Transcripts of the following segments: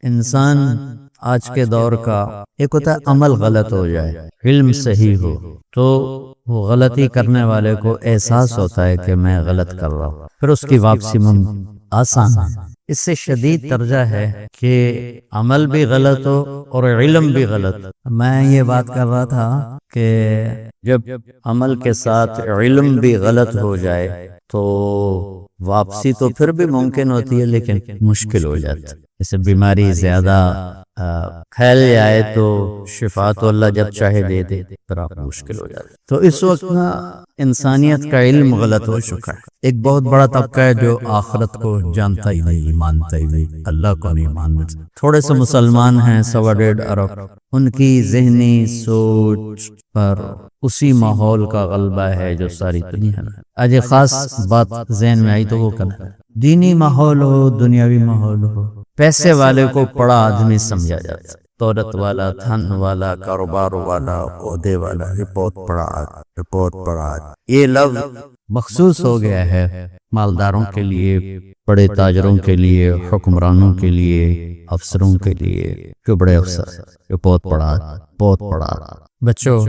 انسان آج کے دور کا ایک ہوتا ہے عمل غلط ہو جائے، علم صحیح ہو تو وہ غلطی کرنے والے کو احساس ہوتا ہے کہ میں غلط کر رہا ہوں، پھر اس کی واپسی آسان ہے۔ اس سے شدید درجہ ہے کہ عمل بھی غلط ہو اور علم بھی غلط۔ میں یہ بات کر رہا تھا کہ جب عمل کے ساتھ علم بھی غلط ہو جائے تو واپسی تو پھر بھی ممکن ہوتی ہے لیکن مشکل ہو جاتی ہے۔ جیسے بیماری زیادہ پھیل جائے تو شفا تو اللہ جب چاہے دے دے، پھر آپ مشکل ہو جاتے۔ تو اس وقت نا انسانیت کا علم غلط ہو چکا ہے۔ ایک بہت بڑا طبقہ ہے جو آخرت کو جانتا ہی نہیں، مانتا ہی نہیں، اللہ کو نہیں مانتا۔ تھوڑے سے مسلمان ہیں 1.25 ارب، ان کی ذہنی سوچ پر اسی ماحول کا غلبہ ہے جو ساری دنیا میں۔ آج ایک خاص بات ذہن میں آئی تو وہ کرنا، دینی ماحول ہو، دنیاوی ماحول ہو، پیسے والے کو بڑا آدمی سمجھا جاتا ہے، دولت والا، دھن والا، کاروبار والا، عہدے والا، یہ بہت بڑا آدمی، بہت بڑا آدمی۔ یہ لفظ مخصوص ہو گیا ہے مالداروں کے لیے، بڑے تاجروں کے لیے، حکمرانوں کے لیے، افسروں کے لیے، جو بڑے افسر ہیں، یہ بہت بڑا، بہت بڑا۔ بچوں،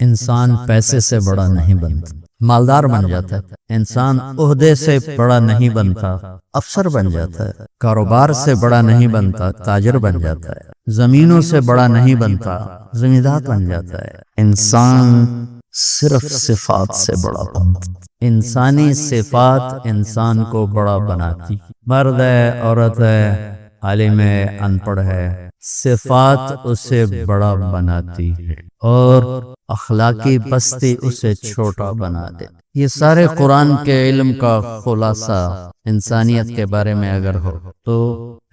انسان پیسے سے بڑا نہیں بنتا، مالدار بن جاتا ہے۔ انسان عہدے سے بڑا نہیں بنتا، افسر بن جاتا ہے۔ کاروبار سے بڑا نہیں بنتا، تاجر بن جاتا ہے۔ زمینوں سے بڑا نہیں بنتا، زمیندار بن جاتا ہے۔ انسان صرف صفات سے بڑا بنتا۔ انسانی صفات انسان کو بڑا بناتی، مرد ہے، عورت ہے، عالم ہے، ان پڑھ ہے، صفات اسے بڑا بناتی ہے اور اخلاقی پستی اسے چھوٹا بنا دے۔ یہ سارے قرآن کے علم کا خلاصہ انسانیت کے بارے میں اگر ہو تو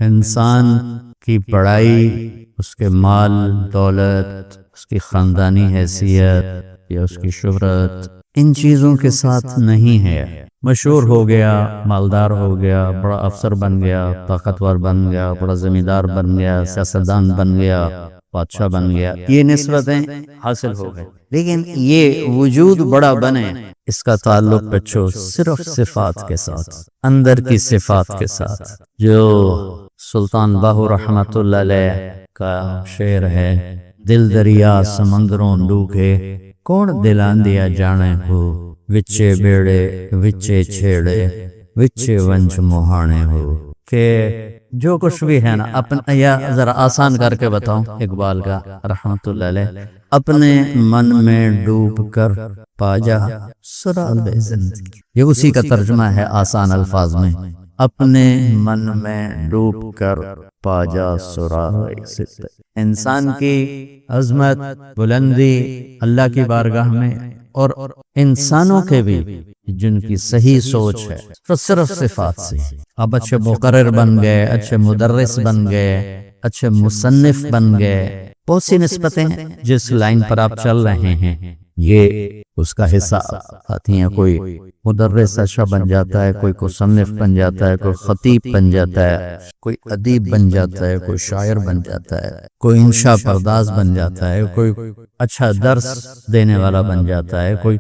انسان کی بڑائی اس کے مال دولت، اس کی خاندانی حیثیت یا اس کی شہرت ان چیزوں کے ساتھ نہیں ہے۔ مشہور ہو گیا، مالدار ہو گیا، بڑا افسر بن گیا، طاقتور بن گیا، بڑا زمیندار بن گیا، سیاستدان بن گیا، بادشاہ بن گیا، یہ نسبتیں حاصل ہو گئے، لیکن یہ وجود بڑا بنے اس کا تعلق بچوں صرف صفات کے ساتھ، اندر کی صفات کے ساتھ۔ جو سلطان باہو رحمت اللہ علیہ کا شعر ہے، دل دریا سمندروں ڈوکے، کون دلان دیا جانے ہو، وچے بیڑے وچے چھیڑے، وچے ونج مہانے ہو، کہ جو کچھ بھی ہے نا اپنا، یا ذرا آسان کر کے بتاؤں اقبال کا رحمت اللہ علیہ، اپنے من میں ڈوب کر پا جا سراب زندگی۔ یہ اسی کا ترجمہ ہے آسان الفاظ میں، اپنے من میں ڈوب کر پا جا سراب زندگی۔ انسان کی عظمت، بلندی اللہ کی بارگاہ میں، اور انسانوں کے بھی جن کی صحیح سوچ ہے تو صرف صفات سے۔ اب اچھے مقرر بن گئے، اچھے مدرس بن گئے، اچھے مصنف بن گئے، بہت سی نسبتیں ہیں جس لائن پر آپ چل رہے ہیں یہ اس کا حصہ آتی ہیں۔ کوئی مدرس اچھا بن جاتا ہے، کوئی مصنف بن جاتا ہے، کوئی خطیب بن جاتا ہے، کوئی ادیب بن جاتا ہے، کوئی شاعر بن جاتا ہے، کوئی انشاء پرداز بن جاتا ہے، کوئی اچھا درس دینے والا بن جاتا ہے، کوئی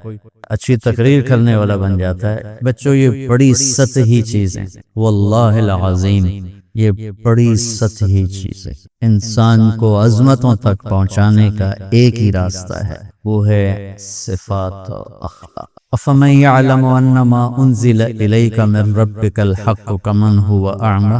اچھی تقریر کرنے والا بن جاتا ہے۔ بچوں، یہ بڑی سطحی چیزیں، واللہ العظیم یہ بڑی سطحی چیزیں۔ انسان کو عظمتوں تک پہنچانے کا ایک ہی راستہ ہے، وہ ہے صفات و اخلاق۔ افمن یعلم انما انزل الیک من ربک الحق کمن هو اعمی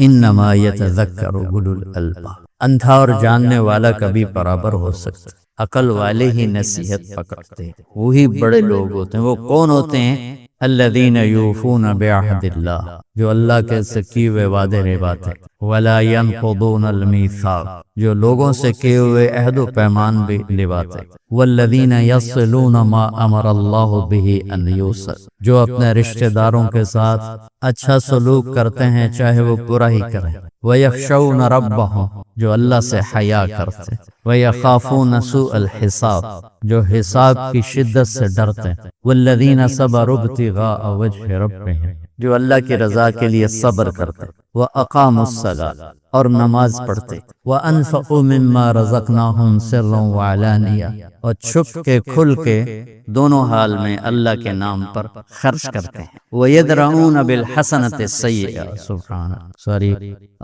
انما یتذکر اولو الالباب۔ اندھا اور جاننے والا کبھی برابر ہو سکتا، عقل والے ہی نصیحت پکڑتے ہیں، وہی بڑے لوگ ہوتے ہیں۔ وہ کون ہوتے ہیں؟ الذین یوفون بعہد اللہ، جو اللہ کے سے کیے ہوئے وعدے نبھاتے ہیں، ولا ینقضون المیثاق، جو لوگوں سے کیے ہوئے عہد و پیمان بھی نبھاتے ہیں، والذین یصلون ما امر اللہ بہ ان یوصل، جو اپنے رشتہ داروں کے ساتھ اچھا سلوک کرتے ہیں چاہے وہ برا ہی کریں، ویخشون ربہم، جو اللہ سے حیا کرتے ہیں، ویخافون سوء الحساب، جو حساب کی شدت سے ڈرتے ہیں، والذین صبروا ابتغاء وجہ ربہم، جو اللہ کی رضا کے لیے صبر کرتے ہیں، وَأَقَامُوا الصَّلَاةَ، اور نماز پڑھتے، وَأَنفَقُوا مِمَّا رَزَقْنَاهُمْ سِرًّا وَعَلَانِيَةً، اور چھپ کے کھل کے دونوں حال میں اللہ کے نام پر خرچ کرتے ہیں، وَيَدْرَؤُونَ بِالْحَسَنَةِ السَّيِّئَةَ، سبحان سوری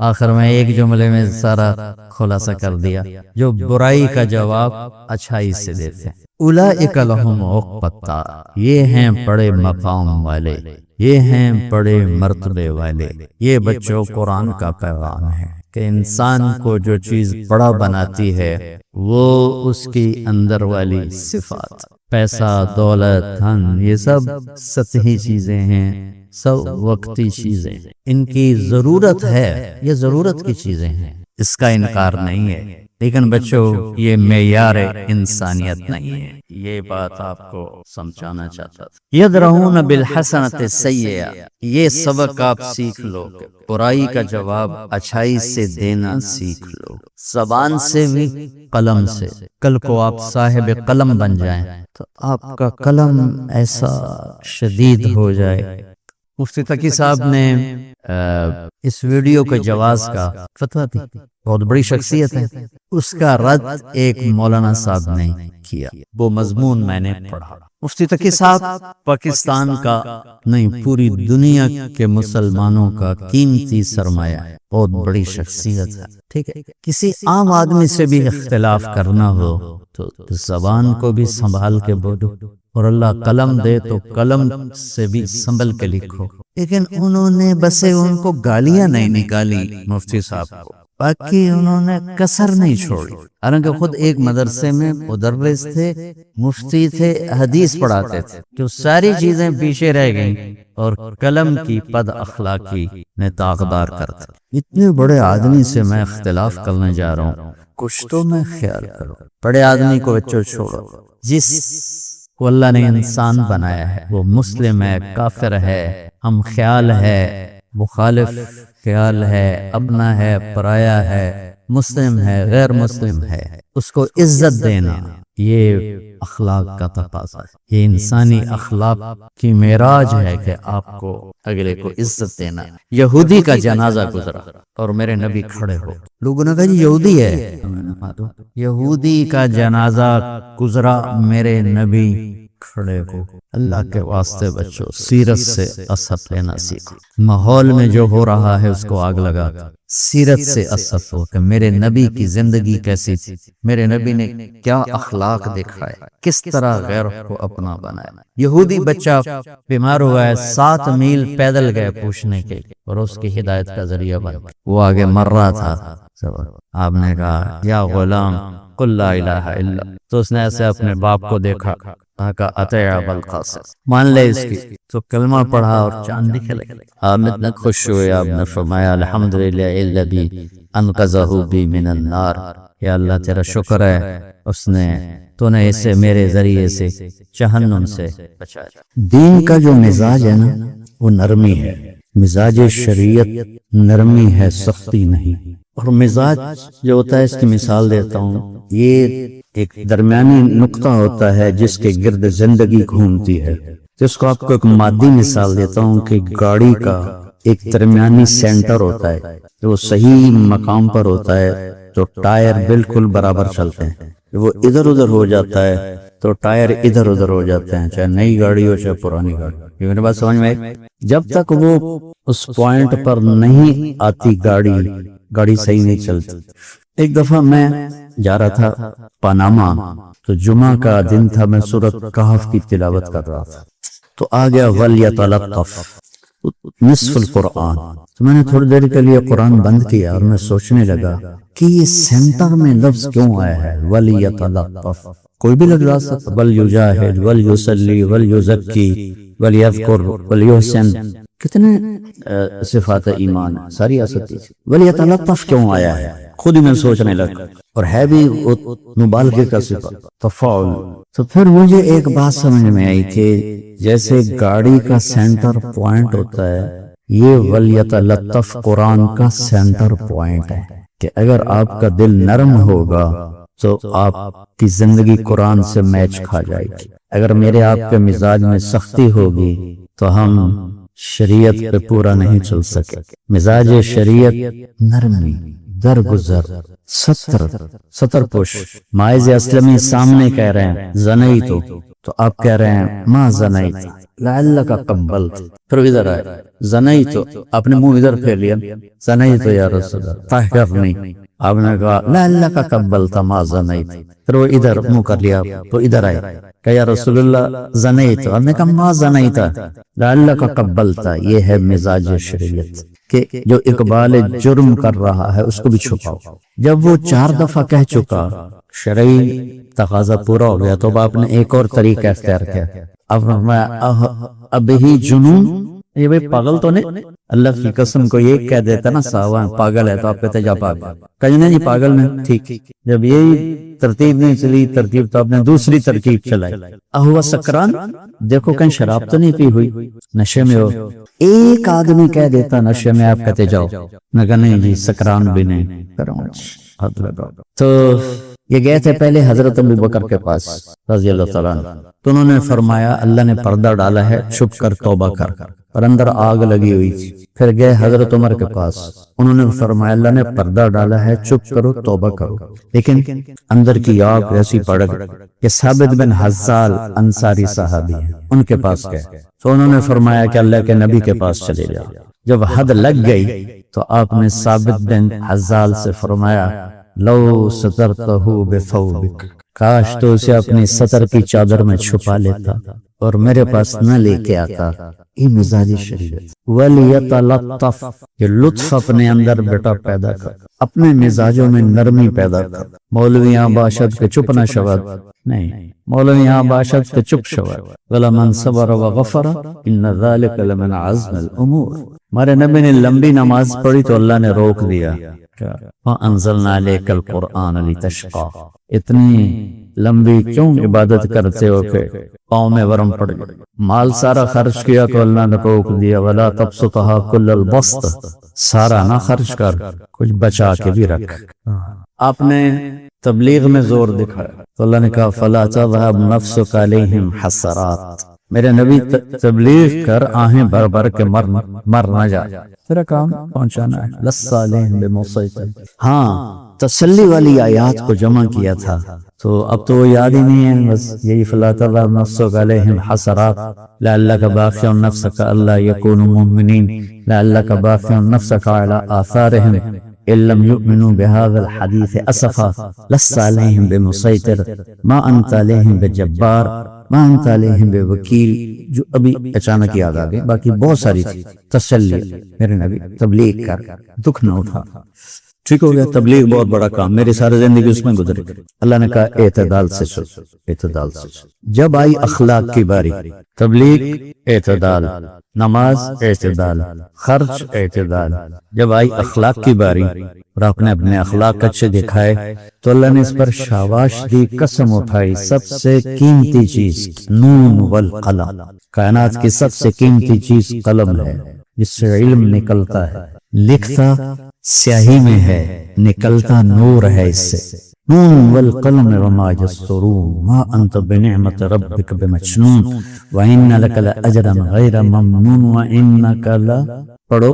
آخر میں ایک جملے میں سارا خلاصہ کر دیا، جو برائی کا جواب اچھائی سے دیتے ہیں، اولئک لہم عقبی الدار، یہ ہیں بڑے مقام والے، یہ ہیں بڑے مرتبے والے۔ یہ بچوں قرآن کا پیغام ہے کہ انسان کو جو چیز بڑا بناتی ہے وہ اس کی اندر والی صفات، پیسہ، دولت، دھن، یہ سب سطحی چیزیں ہیں، سب وقتی چیزیں ہیں، ان کی ضرورت ہے، یہ ضرورت کی چیزیں ہیں، اس کا انکار نہیں ہے، لیکن بچوں یہ معیار انسانیت نہیں ہے۔ یہ بات آپ کو سمجھانا چاہتا تھا۔ یدرؤون بالحسنۃ السیئہ، یہ سبق آپ سیکھ لو، برائی کا جواب اچھائی سے دینا سیکھ لو، زبان سے بھی، قلم سے۔ کل کو آپ صاحب قلم بن جائیں تو آپ کا قلم ایسا شدید ہو جائے۔ مفتی تقی صاحب نے اس ویڈیو کے جواز کا فتویٰ دی، بہت بڑی شخصیت ہے، اس کا رد ایک مولانا صاحب نے کیا، وہ مضمون میں نے پڑھا۔ مفتی تقی صاحب پاکستان کا نہیں، پوری دنیا کے مسلمانوں کا قیمتی سرمایہ ہے، بہت بڑی شخصیت ہے، ٹھیک ہے۔ کسی عام آدمی سے بھی اختلاف کرنا ہو تو زبان کو بھی سنبھال کے بولو، اور اللہ قلم دے تو قلم سے بھی سنبھل کے لکھو۔ لیکن انہوں نے بس ان کو گالیاں نہیں نکالی مفتی صاحب کو، باقی انہوں نے کسر نہیں چھوڑی، حالانکہ خود ایک مدرسے میں مدرس تھے، مفتی تھے، حدیث پڑھاتے تھے، جو ساری چیزیں پیچھے رہ گئیں اور قلم کی بد اخلاقی نے داغدار کرتا۔ اتنے بڑے آدمی سے میں اختلاف کرنے جا رہا ہوں، کچھ تو میں خیال کرو، بڑے آدمی کو بچوں چھوڑو، جس کو اللہ نے انسان بنایا ہے وہ مسلم ہے، کافر ہے، ہم خیال ہے، مخالف خیال ہے، اپنا ہے، پرایا ہے، مسلم ہے، غیر مسلم ہے، اس کو عزت دینا، یہ اخلاق کا تقاضا ہے، یہ انسانی اخلاق کی معراج ہے کہ آپ کو اگلے کو عزت دینا۔ یہودی کا جنازہ گزرا اور میرے نبی کھڑے ہو، لوگوں نے کہا جی یہودی ہے، یہودی کا جنازہ گزرا، میرے نبی کھڑے ہو۔ اللہ کے واسطے بچوں سیرت سے اثر لینا سیکھو، ماحول میں جو ہو رہا ہے اس کو آگ لگا، سیرت سے اثر ہو کہ میرے نبی کی زندگی کیسی تھی، میرے نبی نے کیا اخلاق دکھائے، کس طرح غیر کو اپنا بنایا۔ یہودی بچہ بیمار ہوا ہے، 7 میل پیدل گئے پوچھنے کے اور اس کی ہدایت کا ذریعہ بن، وہ آگے مر رہا تھا، آپ نے کہا یا غلام قل لا الہ الا، تو اس نے ایسے اپنے باپ کو دیکھا، کہا اطیع ابا القاسم، مان لے اس کی، تو کلمہ پڑھا اور چاند دکھے لگے۔ آپ اتنا خوش ہوئے، آپ نے فرمایا الحمدللہ الذی انقذہ بی من النار، یا اللہ تیرا شکر ہے تو نے اسے میرے ذریعے سے جہنم سے بچایا۔ دین کا جو مزاج ہے نا وہ نرمی ہے، مزاج شریعت نرمی ہے، سختی نہیں۔ اور مزاج جو ہوتا ہے، اس کی مثال دیتا ہوں، یہ ایک درمیانی نقطہ ہوتا ہے جس کے گرد زندگی گھومتی ہے، جس کو آپ کو ایک مادی مثال دیتا ہوں کہ گاڑی کا ایک درمیانی سینٹر ہوتا ہے، جو صحیح مقام پر ہوتا ہے تو ٹائر بالکل برابر چلتے ہیں، وہ ادھر ادھر ہو جاتا ہے تو ٹائر ادھر ادھر ہو جاتے ہیں، چاہے نئی گاڑی ہو چاہے پرانی گاڑی۔ یہ میری بات سمجھ میں آئی؟ جب تک وہ اس پوائنٹ پر نہیں آتی گاڑی صحیح نہیں چلتی۔ ایک دفعہ میں جا رہا تھا پاناما، تو جمعہ کا دن تھا، میں سورۃ کہف کی تلاوت کر رہا تھا، تو آ گیا وَلْيَتَلَطَّفْ نصف القرآن، تو میں نے تھوڑی دیر کے لیے قرآن بند کیا اور میں سوچنے لگا کہ یہ سینٹر میں لفظ کیوں آیا ہے وَلْيَتَلَطَّفْ، کوئی بھی لفظ آ سکتا، وَلْيُجَاهِدْ وَلْيُصَلِّ وَلْيُزَكِّي وَلْيَذْكُرْ وَلْيُحْسِنْ، کتنے صفات ایمان ساری آ سکتی، وَلْيَتَلَطَّفْ کیوں آیا ہے، خود ہی میں سوچنے لگا، اور ہے بھی مبالغے کا صفت تفاعل۔ تو پھر مجھے ایک بات سمجھ میں آئی کہ جیسے گاڑی کا سینٹر پوائنٹ ہوتا ہے، یہ وَلْيَتَلَطَّفْ قرآن کا سینٹر پوائنٹ ہے، کہ اگر آپ کا دل نرم ہوگا تو آپ کی زندگی قرآن سے میچ کھا جائے گی۔ اگر میرے آپ کے مزاج میں سختی ہوگی تو ہم شریعت پہ پورا نہیں چل سکے۔ مزاج شریعت نرمی، درگزر، ستر پوش. مائز اسلمی سامنے کہہ رہے ہیں زنیت تو آپ کہہ رہے ہیں ما زنیت لعلک قبلت. پھر ادھر آئے زنیت، آپ نے منہ ادھر پھیر لیا، زنیت یا رسول اللہ طاہر نہیں، آپ نے کہا لعلک قبلت ما زنیت. پھر وہ ادھر منہ کر لیا تو ادھر آئے کہ یا رسول اللہ زنیت، آپ نے کہا ما زنیت لعلک قبلت. یہ ہے مزاج شریعت کہ جو اقبال جرم کر رہا ہے اس کو بھی چھپاؤ. جب وہ 4 دفعہ کہہ چکا، شرعی تقاضا پورا ہو گیا، تو اب آپ نے ایک اور طریقہ اختیار کیا. اب فرمایا اب ہی جنون، یہ بھئی پاگل تو نہیں. اللہ کی قسم کو یہ کہہ دیتا نا ساواں پاگل ہے تو آپ کہتے جا پاگل، کہیں نہیں جی پاگل نہیں. ٹھیک، جب یہی ترتیب نہیں چلی ترتیب تو آپ نے دوسری ترکیب چلائی. اہو سکران، دیکھو کہیں شراب تو نہیں پی ہوئی، نشے میں ہو. ایک آدمی کہہ دیتا نشے میں، آپ کہتے جاؤ، میں کہا نہیں جی سکران بھی نہیں. تو یہ گئے تھے پہلے حضرت ابو بکر کے پاس رضی اللہ تعالیٰ عنہ، تو انہوں نے فرمایا اللہ نے پردہ ڈالا ہے، چھپ کر توبہ کر، اور اندر آگ لگی ہوئی تھی. پھر گئے حضرت عمر کے پاس، انہوں نے فرمایا اللہ نے پردہ ڈالا ہے، چھپ کرو توبہ کرو، لیکن اندر کی آگ ایسی پڑ گئی کہ ثابت بن حزال انصاری صحابی ہیں، ان کے پاس گئے تو انہوں نے فرمایا کہ اللہ کے نبی کے پاس چلے جاؤ. جب حد لگ گئی تو آپ نے ثابت بن حزال سے فرمایا لو سترتہ بثوبک، کاش تو اسے اپنی سطر کی چادر میں چھپا لیتا اور میرے پاس نہ لے کے آتا. یہ مزاجی شریعت. وَلْيَتَلَطَّفْ، یہ لطف اپنے اندر بیٹا پیدا کر، اپنے مزاجوں میں نرمی پیدا کر. مولوی یہاں باشد کے چپ نہ شود، نہیں، مولوی یہاں باشد کے چپ شود. وَلَمَنْ صَبَرَ وَغَفَرَ إِنَّ ذَلِكَ لَمِنْ عَزْمِ الْأُمُورِ. ہمارے نبی نے لمبی نماز پڑھی تو اللہ نے روک دیا. وَأَنزَلْنَا عَلَيْكَ الْقُرْآنَ لِتَشْقَى، اتنی لمبی کیوں عبادت کرتے ہو کہ پاؤں میں ورم پڑ گئے. مال سارا خرچ کیا تو اللہ نے روک دیا وَلَا تَبْسُطْهَا كُلَّ الْبَسْطِ، سارا نہ خرچ کر، کچھ بچا کے بھی رکھ. آپ نے تبلیغ میں زور دکھایا تو اللہ نے کہا فَلَا تَذْهَبْ نَفْسُكَ عَلَيْهِمْ حَسَرَاتٍ، میرے نبی تبلیغ کر آہیں بھر بھر کے مر نہ جا، تیرا کام پہنچانا ہے. لَسَّ عَلَيْهِمْ بِمُصَيْطِرٍ. ہاں تسلی والی آیات کو جمع کیا تھا تو اب تو وہ یاد ہی نہیں ہے، بس یہی فَلَا تَذْهَبْ نَفْسُكَ عَلَيْهِمْ حَسَرَاتٍ لَعَلَّكَ بَاخِعٌ نَفْسَكَ أَلَّا يَكُونُوا مُؤْمِنِينَ لَعَلَّكَ بَاخِعٌ نَفْسَكَ عَلَىٰ آثَارِهِمْ إِن لَّمْ يُؤْمِنُوا بِهَٰذَا الْحَدِيثِ أَسَفًا لَسَّ عَلَيْهِمْ بِمُصَيْطِرٍ مَا أَنتَ عَلَيْهِمْ بِجَبَّارٍ مَا أَنتَ عَلَيْهِمْ بِوَكِيلٍ. جو ابھی اچانک یاد آ گئی، باقی بہت ساری تھی. تسلی، میرے نبی تبلیغ کر، دکھ نہ اٹھا. ٹھیک ہو گیا، تبلیغ بہت بڑا کام، میری ساری زندگی اس میں گزری. اللہ نے کہا اعتدال سے چل، اعتدال سے چل. جب آئی اخلاق کی باری، تبلیغ اعتدال، نماز اعتدال، خرچ اعتدال. جب آئی اخلاق کی باری اور آپ نے اپنے اخلاق اچھے دکھائے تو اللہ نے اس پر شاباش دی، قسم اٹھائی. سب سے قیمتی چیز نون والقلم، کائنات کی سب سے قیمتی چیز قلم ہے، جس سے علم نکلتا ہے. لکھتا سیاہی میں ہے، نکلتا نور ہے اس سے. نون والقلم وما یسطرون ما انت بنعمت ربک بمجنون وان لک لاجرا غیر ممنون وانک لا، پڑھو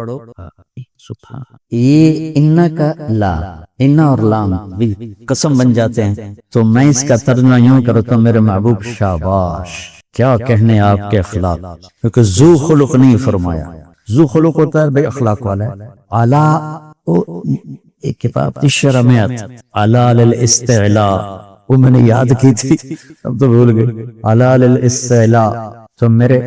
سبحان. یہ ان کا لا، ان اور لام بھی قسم بن جاتے ہیں. تو میں اس کا ترجمہ یوں کرتا ہوں میرے محبوب شاباش، کیا کہنے آپ کے اخلاق، کیونکہ ذو خلق نہیں فرمایا. ذو خلق ہوتا ہے بھئی اخلاق والا ہے. علا، ایک کتاب تھی شرمیت، علا للاستعلاء، وہ میں نے یاد کی تھی اب تو بھول گئی. علا للاستعلاء، تو میرے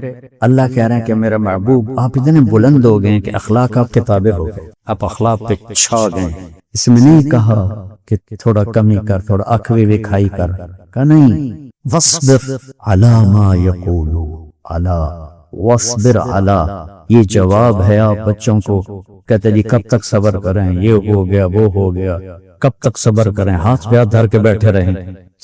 اللہ کہہ رہے ہیں کہ میرے محبوب آپ اتنے بلند ہو گئے کہ اخلاق آپ کے تابع ہو گئے، آپ اخلاق پہ چھا گئے. اس میں نہیں کہا کہ تھوڑا کمی کر، تھوڑا اکھوی بھی کھائی کر، کہا نہیں. وَاصْبِرْ عَلَىٰ مَا يَقُولُونَ، عَلَىٰ وَاصْبِرْ عَلَىٰ، یہ جواب ہے آپ بچوں کو. کہتے جی کب تک صبر کریں، یہ ہو گیا وہ ہو گیا، کب تک صبر کریں، ہاتھ پہ ہاتھ دھر کے بیٹھے رہیں.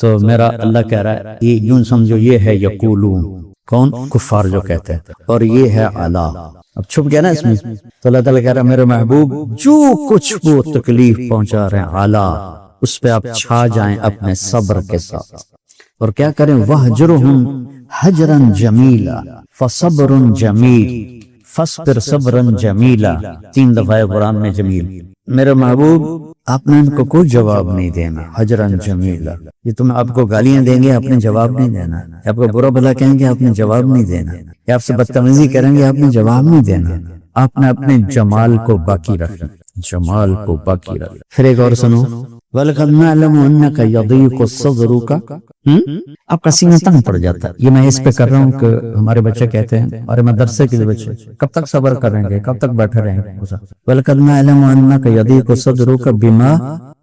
تو میرا اللہ کہہ رہا ہے یہ یوں سمجھو، یہ ہے یقولون، کون؟ کفار جو کہتے ہیں، اور یہ ہے علا. اب چھپ گیا نا اس میں. تو اللہ تعالیٰ کہہ رہا ہے میرے محبوب جو کچھ وہ تکلیف پہنچا رہے ہیں علا، اس پہ آپ چھا جائیں اپنے صبر کے ساتھ. اور کیا کریں؟ وَهْجُرْهُمْ حَجْرًا جَمِيلًا فَصَبْرٌ جَمِيلٌ فَاصْبِرْ صَبْرًا جَمِيلًا. 3 دفعہ قرآن میں جمیل. میرے محبوب آپ نے ان کو کوئی جواب نہیں دینا، حجرن جمیلا، یہ تم آپ کو گالیاں دیں گے، آپ نے جواب نہیں دینا، آپ کو برا بھلا کہیں گے، آپ نے جواب نہیں دینا، یا آپ سے بدتمیزی کریں گے، آپ نے جواب نہیں دینا، آپ نے اپنے جمال کو باقی رکھنا، جمال کو باقی رکھنا۔ پھر ایک اور سنو، وَلَقَدْ نَعْلَمُ أَنَّكَ يَضِيقُ صَدْرُكَ، آپ کا سینہ تنگ پڑ جاتا ہے۔ یہ میں اس پہ کر رہا ہوں کہ ہمارے بچے کہتے ہیں، ہمارے مدرسے کے بچے کب تک صبر کریں گے، کب تک بیٹھے رہیں گے۔ وَلَقَدْ نَعْلَمُ أَنَّكَ يَضِيقُ صَدْرُكَ بِمَا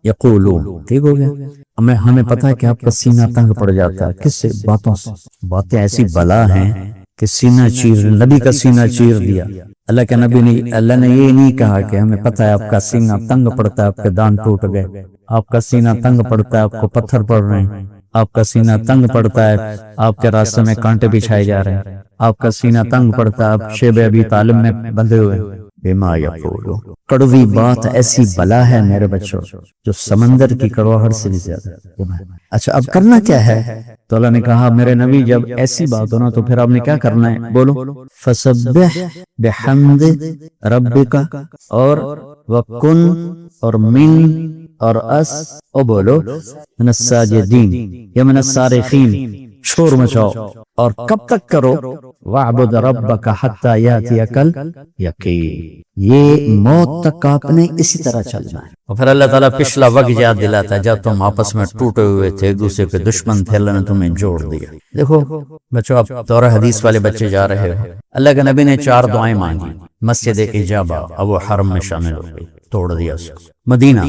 يَقُولُونَ، ٹھیک ہو گیا، ہمیں پتہ ہے کہ آپ کا سینہ تنگ پڑ جاتا ہے، کس سے؟ باتوں سے۔ باتیں ایسی بلا ہیں کہ سینہ چیر، نبی کا سینہ چیر دیا۔ اللہ کے نبی نے، اللہ نے یہ نہیں کہا کہ ہمیں پتہ ہے آپ کا سینہ تنگ پڑتا ہے، آپ کے دان ٹوٹ گئے، آپ کا سینہ تنگ پڑتا ہے، آپ کو پتھر پڑ رہے ہیں، آپ کا سینہ تنگ پڑتا ہے، آپ کے راستے میں کانٹے بچھائے جا رہے ہیں، آپ کا سینہ تنگ پڑتا ہے، آپ شیب ابی طالب میں بندھے ہوئے۔ بما یقولون، کڑوی بات ایسی بلا ہے میرے بچوں جو سمندر کی کڑواہٹ سے بھی زیادہ ہے۔ اچھا اب کرنا کیا ہے؟ تو اللہ نے کہا میرے نبی جب ایسی بات ہو نا تو پھر آپ نے کیا کرنا ہے؟ بولو، فسبح بحمد ربک، اور وکن، اور من، اور اس، او بولو من الساجدین یا من الصارخین، شور مچاؤ، اور کب تک کرو؟ وَاعْبُدْ رَبَّكَ حَتَّى يَأْتِيَكَ الْيَقِينُ، یہ موت تک آپ نے اسی طرح چلنا ہے۔ اور پھر اللہ تعالیٰ پچھلا وقت یاد دلاتا ہے جب تم آپس میں ٹوٹے ہوئے تھے، ایک دوسرے کے دشمن تھے، اللہ نے تمہیں جوڑ دیا۔ دیکھو بچوں، آپ دورہ حدیث والے بچے جا رہے ہو، اللہ کے نبی نے 4 دعائیں مانگی، مسجد اجابہ، اب وہ حرم میں شامل ہو گئی، توڑ دیا اس کو۔ مدینہ،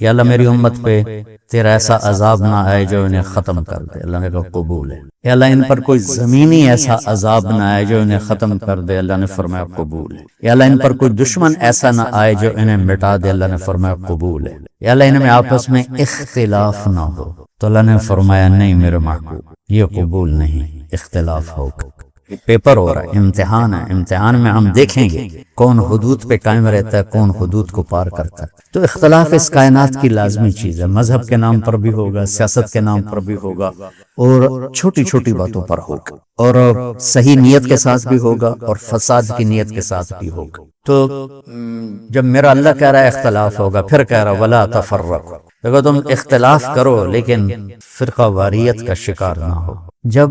یا اللہ میری امت پہ تیرا ایسا عذاب نہ آئے جو انہیں ختم کر دے، اللہ نے کہا قبول ہے۔ یا اللہ ان پر کوئی زمینی ایسا عذاب نہ آئے جو انہیں ختم کر دے، اللہ نے فرمایا قبول ہے۔ یا اللہ ان پر کوئی دشمن ایسا نہ آئے جو انہیں مٹا دے، اللہ نے فرمایا قبول ہے۔ یا اللہ ان میں آپس میں اختلاف نہ ہو، تو اللہ نے فرمایا نہیں میرے محبوب، یہ قبول نہیں، اختلاف ہوگا۔ پیپر ہو رہا ہے، امتحان ہے، امتحان میں ہم دیکھیں گے کون حدود پہ قائم رہتا ہے، کون حدود کو پار کرتا ہے۔ تو اختلاف اس کائنات کی لازمی چیز ہے، مذہب کے نام پر بھی ہوگا، سیاست کے نام پر بھی ہوگا، اور چھوٹی چھوٹی باتوں پر ہوگا، اور صحیح نیت کے ساتھ بھی ہوگا، اور فساد کی نیت کے ساتھ بھی ہوگا۔ تو جب میرا اللہ کہہ رہا ہے اختلاف ہوگا، پھر کہہ رہا ولا تفرقوا، دیکھو تم اختلاف کرو لیکن فرقہ واریت کا شکار نہ ہو۔ جب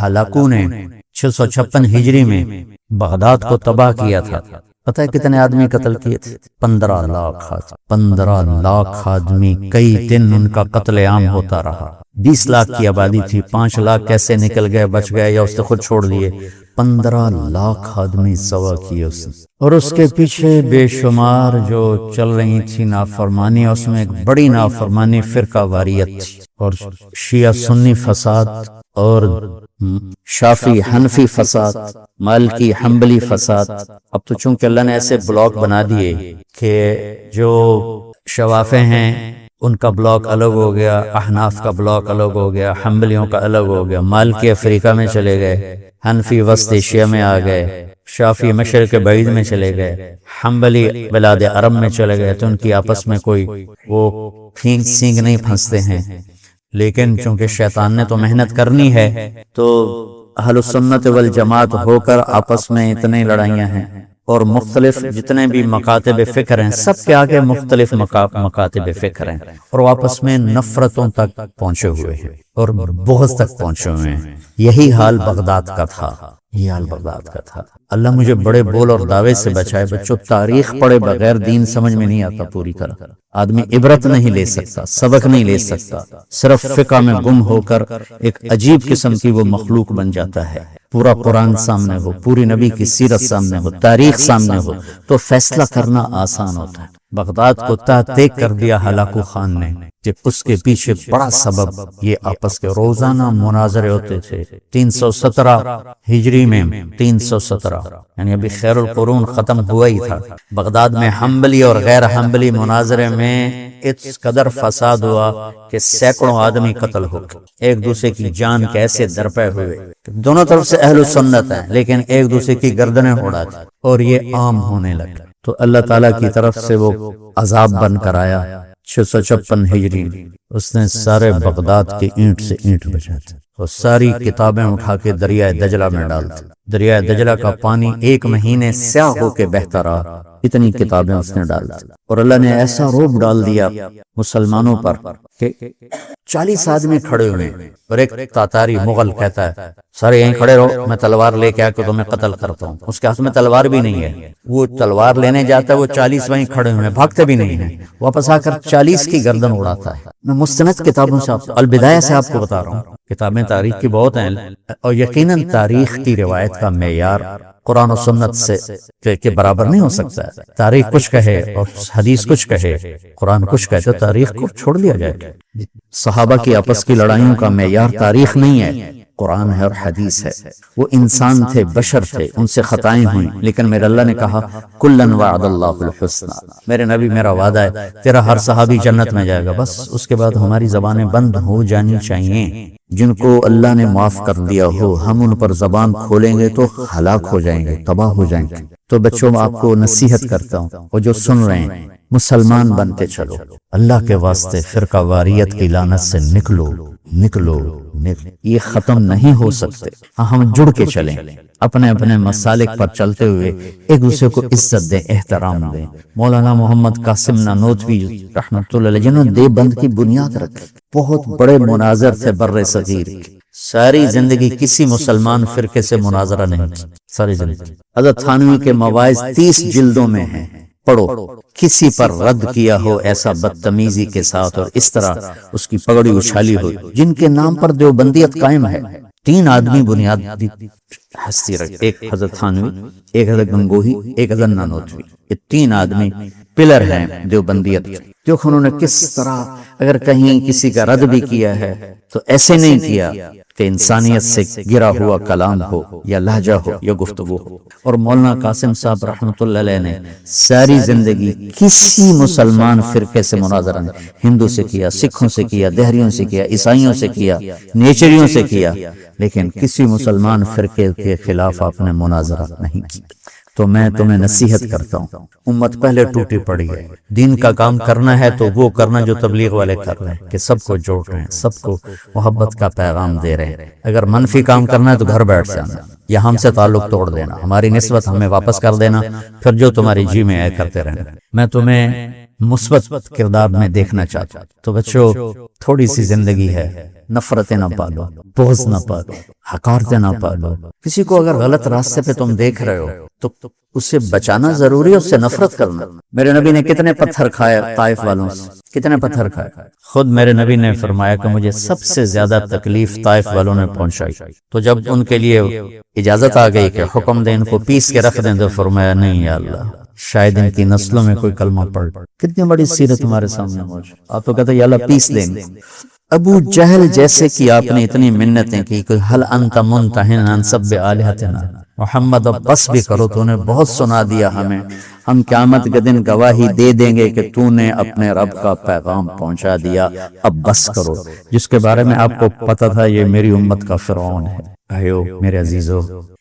ہلاکو نے 656 ہجری میں بغداد کو تباہ کیا تھا، پتہ ہے کتنے آدمی قتل کیے تھے؟ 15 لاکھ آدمی، 15 لاکھ آدمی، کئی دن ان کا قتل عام ہوتا رہا۔ 20 لاکھ کی آبادی تھی، 5 لاکھ کیسے نکل گئے، بچ گئے، یا اس نے خود چھوڑ دیے۔ 15 لاکھ آدمی سوا کیے اس نے، اور اس کے پیچھے بے شمار جو چل رہی تھی نافرمانی، اس میں ایک بڑی نافرمانی فرقہ واریت تھی، اور شیعہ سنی فساد، اور شافی حنفی فساد، مالکی حنبلی فساد۔ اب تو چونکہ اللہ نے ایسے بلاک بنا دیے کہ جو شوافے ہیں ان کا بلاک الگ ہو گیا، احناف کا بلاک الگ ہو گیا، حنبلیوں کا الگ ہو گیا، مالکی افریقہ میں چلے گئے، حنفی وسط ایشیا میں آ گئے، شافی مشرق بعید میں چلے گئے، حنبلی بلاد عرب میں چلے گئے، تو ان کی آپس میں کوئی وہ پھینک سینگ نہیں پھنستے ہیں۔ لیکن چونکہ شیطان نے تو محنت کرنی ہے، تو اہل السنت والجماعت ہو کر آپس میں اتنے لڑائیاں ہیں، اور مختلف جتنے بھی مکاتب فکر ہیں سب کے آگے مختلف مکاتب فکر ہیں، اور وہ آپس میں نفرتوں تک پہنچے ہوئے ہیں اور بغض تک پہنچے ہوئے ہیں۔ یہی حال بغداد کا تھا، یہ حال بغداد کا تھا۔ اللہ مجھے بڑے بول اور دعوے سے بچائے۔ بچوں، تاریخ پڑھے بغیر دین سمجھ میں نہیں آتا پوری طرح۔ آدمی عبرت نہیں لے سکتا، سبق نہیں لے سکتا، صرف فقہ میں گم ہو کر ایک عجیب قسم کی وہ مخلوق بن جاتا ہے۔ پورا قرآن سامنے ہو، پوری نبی کی سیرت سامنے ہو، تاریخ سامنے ہو، تو فیصلہ کرنا آسان ہوتا ہے۔ بغداد کو تحت کر دیا ہلاکو خان نے، کہ اس کے پیچھے بڑا سبب یہ آپس کے روزانہ مناظرے ہوتے تھے۔ 317 ہجری میں، 317 یعنی ابھی خیر القرون ختم ہوا ہی تھا، بغداد میں حنبلی اور غیر حنبلی مناظرے میں اس قدر فساد ہوا کہ سینکڑوں آدمی قتل ہو گئے، ایک دوسرے کی جان کیسے درپے ہوئے۔ دونوں طرف سے اہل سنت ہیں لیکن ایک دوسرے کی گردنیں اڑاتے، اور یہ عام ہونے لگا۔ تو اللہ تعالیٰ کی طرف سے وہ عذاب بن کر آیا 656 ہجری، اس نے سارے بغداد کے اینٹ سے اینٹ بجا دی۔ وہ ساری کتابیں اٹھا کے دریائے دجلہ میں ڈالتے. دریائے دجلہ کا پانی 1 مہینے سیاہ ہو کے بہتا رہا، اتنی کتابیں اس نے ڈال دی. اور اللہ نے ایسا روب ڈال دیا مسلمانوں پر کہ 40 آدمی کھڑے ہوئے ہیں، اور ایک تاتاری مغل کہتا ہے سارے یہیں کھڑے رہو، میں تلوار لے کے آ کے تمہیں قتل کرتا ہوں. اس کے ہاتھ میں تلوار بھی نہیں ہے، وہ تلوار لینے جاتا ہے، وہ 40 وہیں کھڑے ہوئے ہیں، بھاگتے بھی نہیں ہیں، واپس آ کر 40 کی گردن اڑاتا ہے. میں مستند کتابوں سے البدایہ سے آپ کو بتا رہا ہوں، کتابیں تاریخ کی بہت ہیں، اور یقیناً تاریخ کی روایت کا معیار قرآن و سنت سے کے برابر نہیں ہو سکتا ہے. تاریخ کچھ کہے اور حدیث کچھ کہے، قرآن کچھ کہے، تو تاریخ کو چھوڑ دیا جائے. صحابہ کی آپس کی لڑائیوں کا معیار تاریخ نہیں ہے، قرآن ہے اور حدیث ہے. وہ انسان تھے، بشر تھے، ان سے خطائیں ہوئیں، لیکن میرے اللہ نے کہا کلن وعد اللہ الحسنى. میرے نبی میرا وعدہ ہے تیرا ہر صحابی جنت میں جائے گا. بس اس کے بعد ہماری زبانیں بند ہو جانی چاہیے. جن کو اللہ نے معاف کر دیا ہو، ہم ان پر زبان کھولیں گے تو ہلاک ہو جائیں گے، تباہ ہو جائیں گے. تو بچوں آپ کو نصیحت کرتا ہوں، وہ جو سن رہے ہیں، مسلمان بنتے چلو. اللہ کے واسطے فرقہ واریت کی لعنت سے نکلو نکلو. یہ ختم نہیں ہو سکتے. ہم جڑ کے چلیں، اپنے اپنے مسالک پر چلتے ہوئے ایک دوسرے کو عزت دیں، احترام دیں. مولانا محمد قاسم نانوتوی رحمۃ اللہ علیہ جنہوں نے دیوبند کی بنیاد رکھی، بہت بڑے مناظر تھے بر صغیر کی. ساری زندگی کسی مسلمان فرقے سے مناظرہ نہیں کی، ساری زندگی. حضرت تھانوی کے مواعظ 30 جلدوں میں ہیں، پڑھو. کسی پر رد کیا ہو ایسا بدتمیزی کے ساتھ اور اس طرح اس کی پگڑی اچھالی ہو، جن کے نام پر دیوبندیت قائم ہے. 3 آدمی بنیادی ہستی رکھ، ایک حضرت تھانوی، ایک حضرت گنگوہی، ایک حضرت نانوتوی. یہ 3 آدمی پلر ہیں دیوبندیت کے. دیکھو انہوں نے کس طرح، اگر کہیں کسی کا رد بھی کیا ہے تو ایسے نہیں کیا کہ انسانیت سے گرا ہوا کلام ہو یا لہجہ ہو یا گفتگو ہو. اور مولانا قاسم صاحب رحمۃ اللہ علیہ نے ساری زندگی کسی مسلمان فرقے سے مناظرہ نہیں، ہندو سے کیا، سکھوں سے کیا، دہریوں سے کیا، عیسائیوں سے کیا، نیچریوں سے کیا، لیکن کسی مسلمان فرقے کے خلاف آپ نے مناظرہ نہیں کی. تو میں تمہیں نصیحت کرتا ہوں، امت پہلے ٹوٹی پڑی ہے. دین کا کام کرنا ہے تو وہ کرنا جو تبلیغ والے کر رہے ہیں، کہ سب کو جوڑ رہے ہیں، سب کو محبت کا پیغام دے رہے ہیں. اگر منفی کام کرنا ہے تو گھر بیٹھ جانا یا ہم سے تعلق توڑ دینا، ہماری نسبت ہمیں واپس کر دینا، پھر جو تمہاری جی میں آئے کرتے رہنا. میں تمہیں مثبت کردار میں دیکھنا چاہتا ہوں. تو بچوں، تھوڑی سی زندگی ہے، نفرتیں نہ پالو، بغض نہ پالو، حقارتیں نہ پالو. کسی کو اگر غلط راستے پہ تم دیکھ رہے ہو تو اسے بچانا ضروری ہے، اس سے نفرت کرنا. میرے نبی نے کتنے پتھر کھائے طائف والوں سے، کتنے پتھر کھائے. خود میرے نبی نے فرمایا کہ مجھے سب سے زیادہ تکلیف طائف والوں نے پہنچائی. تو جب ان کے لیے اجازت آ گئی کہ حکم دیں ان کو پیس کے رکھ دیں، تو فرمایا نہیں یا اللہ، شاید ان کی نسلوں میں کوئی کلمہ پڑھ. کتنی بڑی سیرت تمہارے سامنے موجود. آپ تو کہتے ہیں یا اللہ پیس دیں گے. ابو جہل جیسے کی آپ نے اتنی منتیں کی کہ حل انت منتہن عن سب آلہتنا، محمد اب بس بھی کرو، تو نے بہت سنا دیا ہمیں، ہم قیامت کے دن گواہی دے دیں گے کہ تو نے اپنے رب کا پیغام پہنچا دیا، اب بس کرو. جس کے بارے میں آپ کو پتا تھا یہ میری امت کا فرعون ہے. بھائیو میرے عزیزو،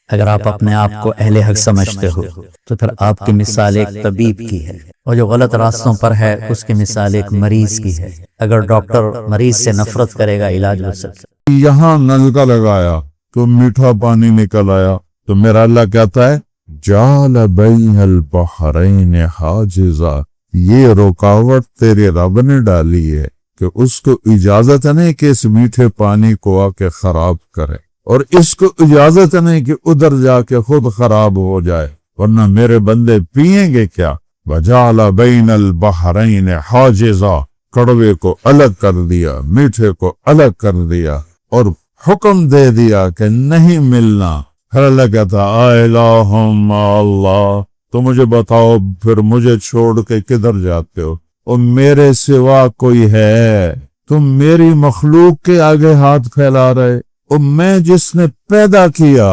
اگر آپ اپنے آپ کو اہل حق سمجھتے ہو تو پھر آپ کی مثال ایک طبیب کی ہے، اور جو غلط راستوں پر ہے اس کی مثال ایک مریض کی ہے. اگر ڈاکٹر مریض سے نفرت کرے گا علاج ہو سکتا. یہاں نل کا لگایا تو میٹھا پانی نکل آیا، تو میرا اللہ کہتا ہے جعل بین البحرین حاجزا، یہ رکاوٹ تیرے رب نے ڈالی ہے کہ اس کو اجازت نہیں کہ اس میٹھے پانی کو آ کے خراب کرے، اور اس کو اجازت نہیں کہ ادھر جا کے خود خراب ہو جائے، ورنہ میرے بندے پئیں گے کیا. وجعل بین البحرین حاجزا، کڑوے کو الگ کر دیا، میٹھے کو الگ کر دیا، اور حکم دے دیا کہ نہیں ملنا. پھر اللہ کہتا اے الہم اللہ، تو مجھے بتاؤ پھر مجھے چھوڑ کے کدھر جاتے ہو؟ اور میرے سوا کوئی ہے؟ تم میری مخلوق کے آگے ہاتھ پھیلا رہے. اور میں جس نے پیدا کیا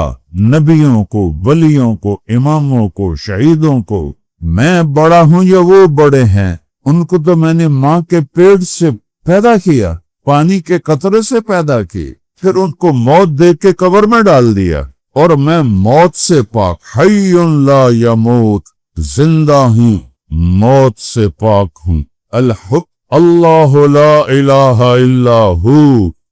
نبیوں کو، ولیوں کو، اماموں کو، شہیدوں کو، میں بڑا ہوں یا وہ بڑے ہیں؟ ان کو تو میں نے ماں کے پیٹ سے پیدا کیا، پانی کے قطرے سے پیدا کی، پھر ان کو موت دے کے قبر میں ڈال دیا. اور میں موت سے پاک، حی لا یموت، زندہ ہوں، موت سے پاک ہوں. اللہ لا الہ الا ہو،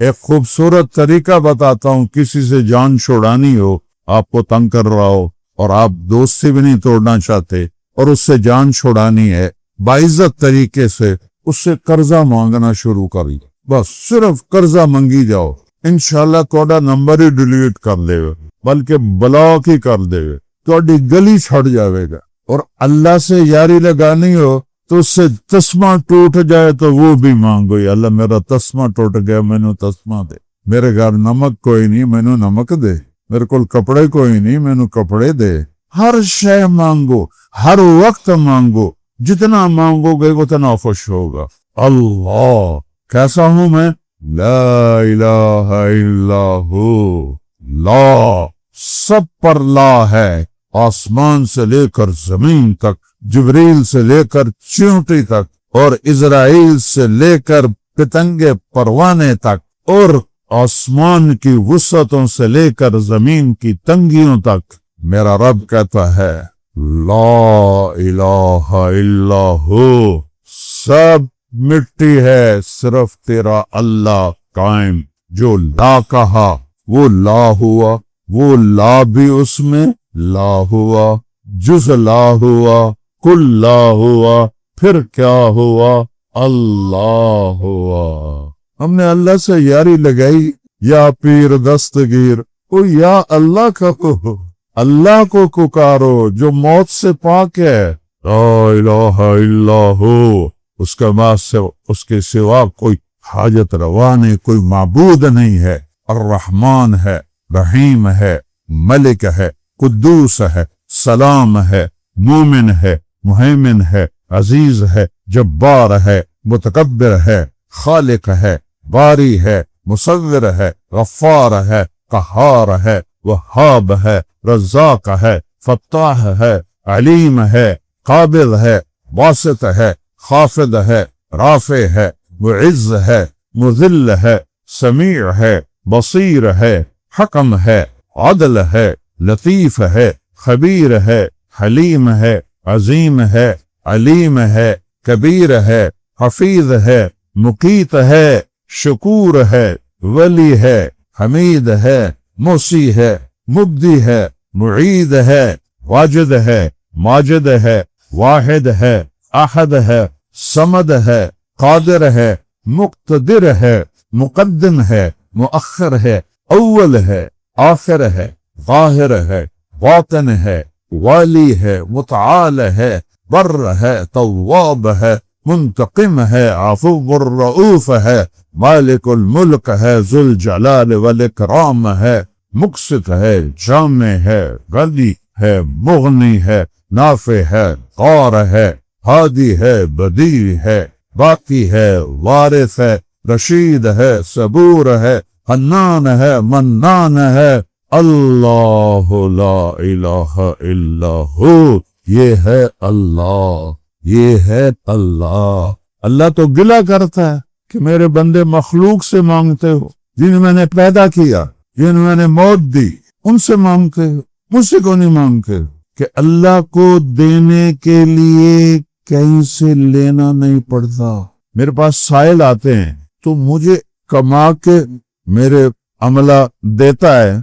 ایک خوبصورت طریقہ بتاتا ہوں، کسی سے جان چھڑانی ہو، آپ کو تنگ کر رہا ہو اور آپ دوستی بھی نہیں توڑنا چاہتے اور اس سے جان چھڑانی ہے، باعزت طریقے سے اس سے قرضہ مانگنا شروع کری، بس صرف قرضہ منگی جاؤ، انشاءاللہ تھوڑا نمبر ہی ڈیلیٹ کر دے گا، بلکہ بلاک ہی کر دے گا، تھوڑی گلی چھڑ جاوے گا۔ اور اللہ سے یاری لگانی ہو تو اس سے تسمہ ٹوٹ جائے تو وہ بھی مانگو، یا اللہ میرا تسمہ ٹوٹ گیا، میں نے تسمہ دے، میرے گھر نمک کوئی نہیں، میں نے نمک دے، میرے کول کپڑے کوئی نہیں، میں نے کپڑے دے۔ ہر شے مانگو، ہر وقت مانگو، جتنا مانگو گے اتنا خوش ہوگا۔ اللہ کیسا ہوں میں؟ لا الہ الا ہو، لا سب پر لا ہے، آسمان سے لے کر زمین تک، جبریل سے لے کر چیونٹی تک، اور اسرائیل سے لے کر پتنگے پروانے تک، اور آسمان کی وسعتوں سے لے کر زمین کی تنگیوں تک، میرا رب کہتا ہے لا الہ الا ہو، سب مٹی ہے، صرف تیرا اللہ قائم۔ جو لا کہا وہ لا ہوا، وہ لا بھی اس میں لا ہوا، جز لا ہوا، کل لا ہوا، پھر کیا ہوا؟ اللہ ہوا۔ ہم نے اللہ سے یاری لگائی، یا پیر دستگیر، او یا اللہ کہو، اللہ کو پکارو جو موت سے پاک ہے، لا الہ الا ہو، اس کے بعد سے اس کے سوا کوئی حاجت روا نہیں، کوئی معبود نہیں ہے، الرحمن ہے، رحیم ہے، ملک ہے، قدوس ہے، سلام ہے، مومن ہے، مہیمن ہے، عزیز ہے، جبار ہے، متکبر ہے، خالق ہے، باری ہے، مصور ہے، غفار ہے، قہار ہے، وہاب ہے، رزاق ہے، فتاح ہے، علیم ہے، قابض ہے، باسط ہے، خافض ہے، رافع ہے، معز ہے، مذل ہے، سمیع ہے، بصیر ہے، حکم ہے، عدل ہے، لطیف ہے، خبیر ہے، حلیم ہے، عظیم ہے، علیم ہے، کبیر ہے، حفیظ ہے، مقیت ہے، شکور ہے، ولی ہے، حمید ہے، موسی ہے، مبدی ہے، معید ہے، واجد ہے، ماجد ہے، واحد ہے، احد ہے، صمد ہے، قادر ہے، مقتدر ہے، مقدم ہے، مؤخر ہے، اول ہے، آخر ہے، ظاہر ہے، باطن ہے، والی ہے، متعال ہے، بر ہے، تواب ہے، منتقم ہے، عفو الرؤوف ہے، مالک الملک ہے، ذوالجلال والاکرام ہے، مقسط ہے، جامع ہے، غنی ہے، مغنی ہے، نافع ہے، غار ہے، ہادی ہے، بدیع ہے، باقی ہے، وارث ہے، رشید ہے، صبور ہے، حنان ہے، منان ہے، اللہ لا الہ الا ہو، یہ ہے اللہ، یہ ہے اللہ۔ اللہ تو گلہ کرتا ہے کہ میرے بندے مخلوق سے مانگتے ہو، جن میں نے پیدا کیا، جن میں نے موت دی، ان سے مانگتے ہو، مجھ سے کیوں نہیں مانگتے؟ کہ اللہ کو دینے کے لیے کہیں سے لینا نہیں پڑتا۔ میرے پاس سائل آتے ہیں تو مجھے کما کے میرے عملہ دیتا ہے،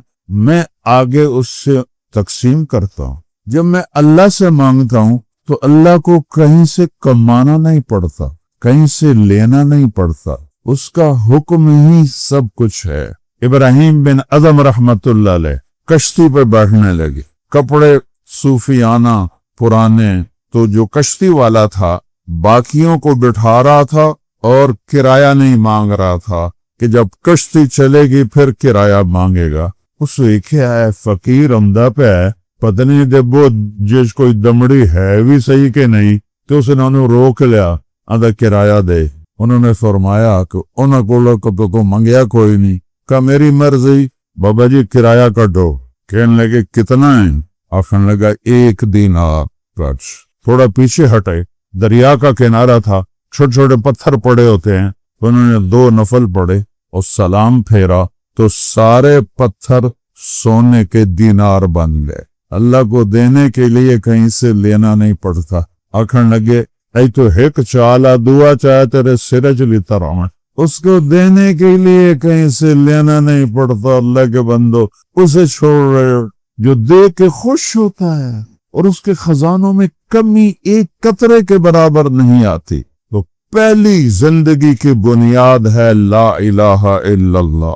میں آگے اس سے تقسیم کرتا ہوں۔ جب میں اللہ سے مانگتا ہوں تو اللہ کو کہیں سے کمانا نہیں پڑتا، کہیں سے لینا نہیں پڑتا، اس کا حکم ہی سب کچھ ہے۔ ابراہیم بن ادم رحمت اللہ علیہ کشتی پہ بیٹھنے لگے، کپڑے صوفیانہ پرانے، تو جو کشتی والا تھا باقیوں کو بٹھا رہا تھا اور کرایہ نہیں مانگ رہا تھا کہ جب کشتی چلے گی پھر کرایہ مانگے گا۔ اس کیا ہے، فقیر عمدہ پہ ہے، پتہ نہیں دیبو جس کوئی دمڑی ہے بھی صحیح کہ نہیں، تو اس نے روک لیا، آدھا کرایہ دے۔ انہوں نے فرمایا کہ انہوں کو منگیا کوئی نہیں، کہا میری مرضی، بابا جی کرایہ کٹو۔ کہنے لگے کتنا ہے؟ آخر لگا 1 دینار۔ تھوڑا پیچھے ہٹے، دریا کا کنارہ تھا، چھوٹے چھوٹے پتھر پڑے ہوتے ہیں، انہوں نے 2 نفل پڑے اور سلام پھیرا تو سارے پتھر سونے کے دینار بن گئے۔ اللہ کو دینے کے لیے کہیں سے لینا نہیں پڑتا۔ آخر لگے ای تو ہیک چالا دعا چاہے تیرے سرج لیتا رہا، اس کو دینے کے لیے کہیں سے لینا نہیں پڑتا، اللہ کے بندو اسے چھوڑ رہے ہو جو دے کے خوش ہوتا ہے اور اس کے خزانوں میں کمی ایک قطرے کے برابر نہیں آتی۔ تو پہلی زندگی کی بنیاد ہے لا الہ الا اللہ۔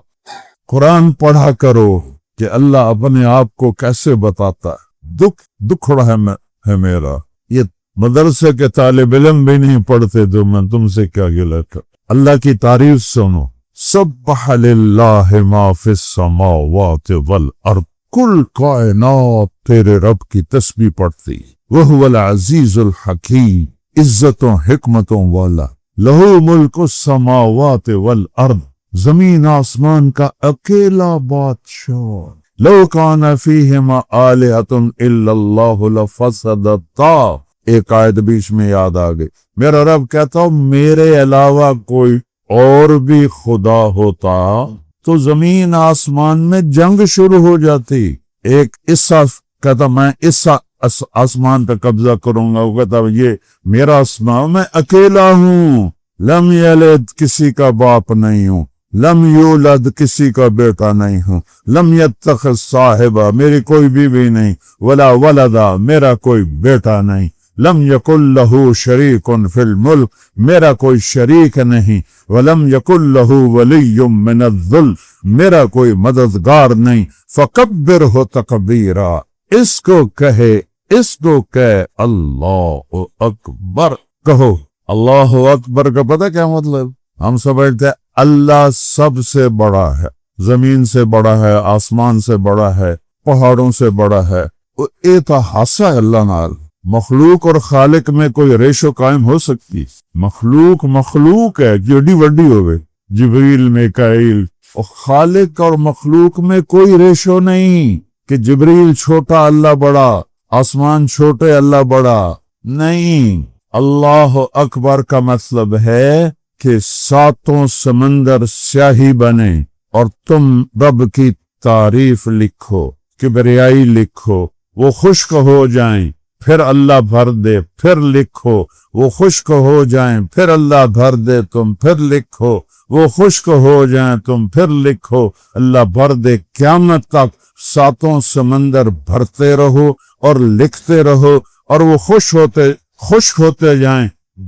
قرآن پڑھا کرو کہ اللہ اپنے آپ کو کیسے بتاتا ہے۔ دکھ رہا ہے میرا، یہ مدرسے کے طالب علم بھی نہیں پڑھتے تو میں تم سے کیا گلہ کر۔ اللہ کی تعریف سنو، سبح للہ ما فی السماوات والارض، کل کائنات تیرے رب کی تسبیح پڑھتی، وہو العزیز الحکیم، عزتوں حکمتوں والا، لہو ملک السماوات والارض، زمین آسمان کا اکیلا بادشاہ، لو کان فیہما آلہۃ الا اللہ لفسدتا۔ ایک آیت بیچ میں یاد آ گئی، میرا رب کہتا ہوں میرے علاوہ کوئی اور بھی خدا ہوتا تو زمین آسمان میں جنگ شروع ہو جاتی۔ ایک حصہ کہتا میں اس آسمان پہ قبضہ کروں گا، وہ کہتا یہ میرا آسمان، میں اکیلا ہوں، لم یلد کسی کا باپ نہیں ہوں، لم یولد کسی کا بیٹا نہیں ہوں، لم یتخذ صاحبہ میری کوئی بیوی نہیں، ولا ولدا میرا کوئی بیٹا نہیں، لم یکن لہ شریک فی الملک میرا کوئی شریک نہیں، ولم یکن لہ ولی من الذل میرا کوئی مددگار نہیں، فکبرہ تکبیرا، اس کو کہے اللہ اکبر، کہو اللہ اکبر کا پتہ کیا مطلب؟ ہم سمجھتے ہیں اللہ سب سے بڑا ہے، زمین سے بڑا ہے، آسمان سے بڑا ہے، پہاڑوں سے بڑا ہے، اے تا حاصل ہے اللہ نال۔ مخلوق اور خالق میں کوئی ریشو قائم ہو سکتی؟ مخلوق ہے جڑی وڈی ہوئے، جبریل میکائیل، اور خالق اور مخلوق میں کوئی ریشو نہیں کہ جبریل چھوٹا اللہ بڑا، آسمان چھوٹے اللہ بڑا، نہیں۔ اللہ اکبر کا مطلب ہے کہ ساتوں سمندر سیاہی بنے اور تم رب کی تعریف لکھو، کبریائی لکھو، وہ خشک ہو جائیں پھر اللہ بھر دے، پھر لکھو، وہ خشک ہو جائیں پھر اللہ بھر دے، تم پھر لکھو، وہ خشک ہو جائیں تم پھر لکھو، اللہ بھر دے، قیامت تک ساتوں سمندر بھرتے رہو اور لکھتے رہو اور وہ خشک ہوتے جائیں۔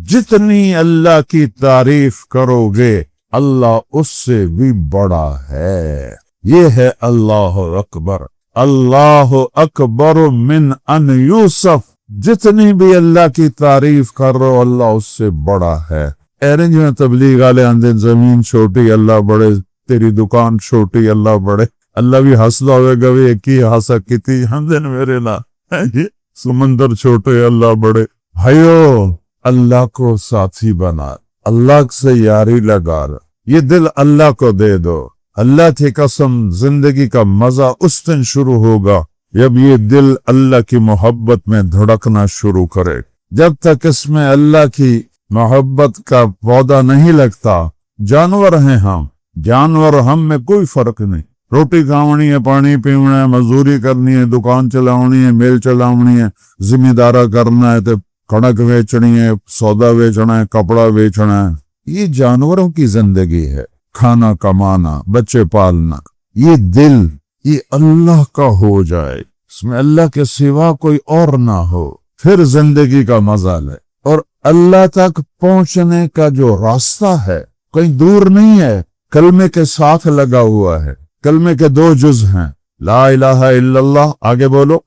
جتنی اللہ کی تعریف کرو گے اللہ اس سے بھی بڑا ہے۔ یہ ہے اللہ اکبر، اللہ اکبر من ان یوسف، جتنی بھی اللہ کی تعریف کر رہو اللہ اس سے بڑا ہے۔ ایرنج میں تبلیغ والے آندے زمین چھوٹی اللہ بڑے، تیری دکان چھوٹی اللہ بڑے، اللہ بھی ہنسدا ہوئے گا بھی ایک ہی ہاسا کیتی ہندن میرے نا سمندر چھوٹے اللہ بڑے۔ بھائیو اللہ کو ساتھی بنا، اللہ سے یاری لگا، یہ دل اللہ کو دے دو۔ اللہ کی قسم زندگی کا مزہ اس دن شروع ہوگا جب یہ دل اللہ کی محبت میں دھڑکنا شروع کرے۔ جب تک اس میں اللہ کی محبت کا پودا نہیں لگتا، جانور ہیں ہم، جانور ہم میں کوئی فرق نہیں۔ روٹی کھاونی ہے، پانی پیونا ہے، مزدوری کرنی ہے، دکان چلاونی ہے، میل چلاونی ہے، ذمہ دارہ کرنا ہے، تو کڑک بیچنی ہے، سودا بیچنا ہے، کپڑا بیچنا ہے۔ یہ جانوروں کی زندگی ہے، کھانا کمانا، بچے پالنا۔ یہ دل یہ اللہ کا ہو جائے، اس میں اللہ کے سوا کوئی اور نہ ہو، پھر زندگی کا مزہ لے۔ اور اللہ تک پہنچنے کا جو راستہ ہے کہیں دور نہیں ہے، کلمے کے ساتھ لگا ہوا ہے۔ کلمے کے 2 جز ہیں، لا الہ الا اللہ، آگے بولو،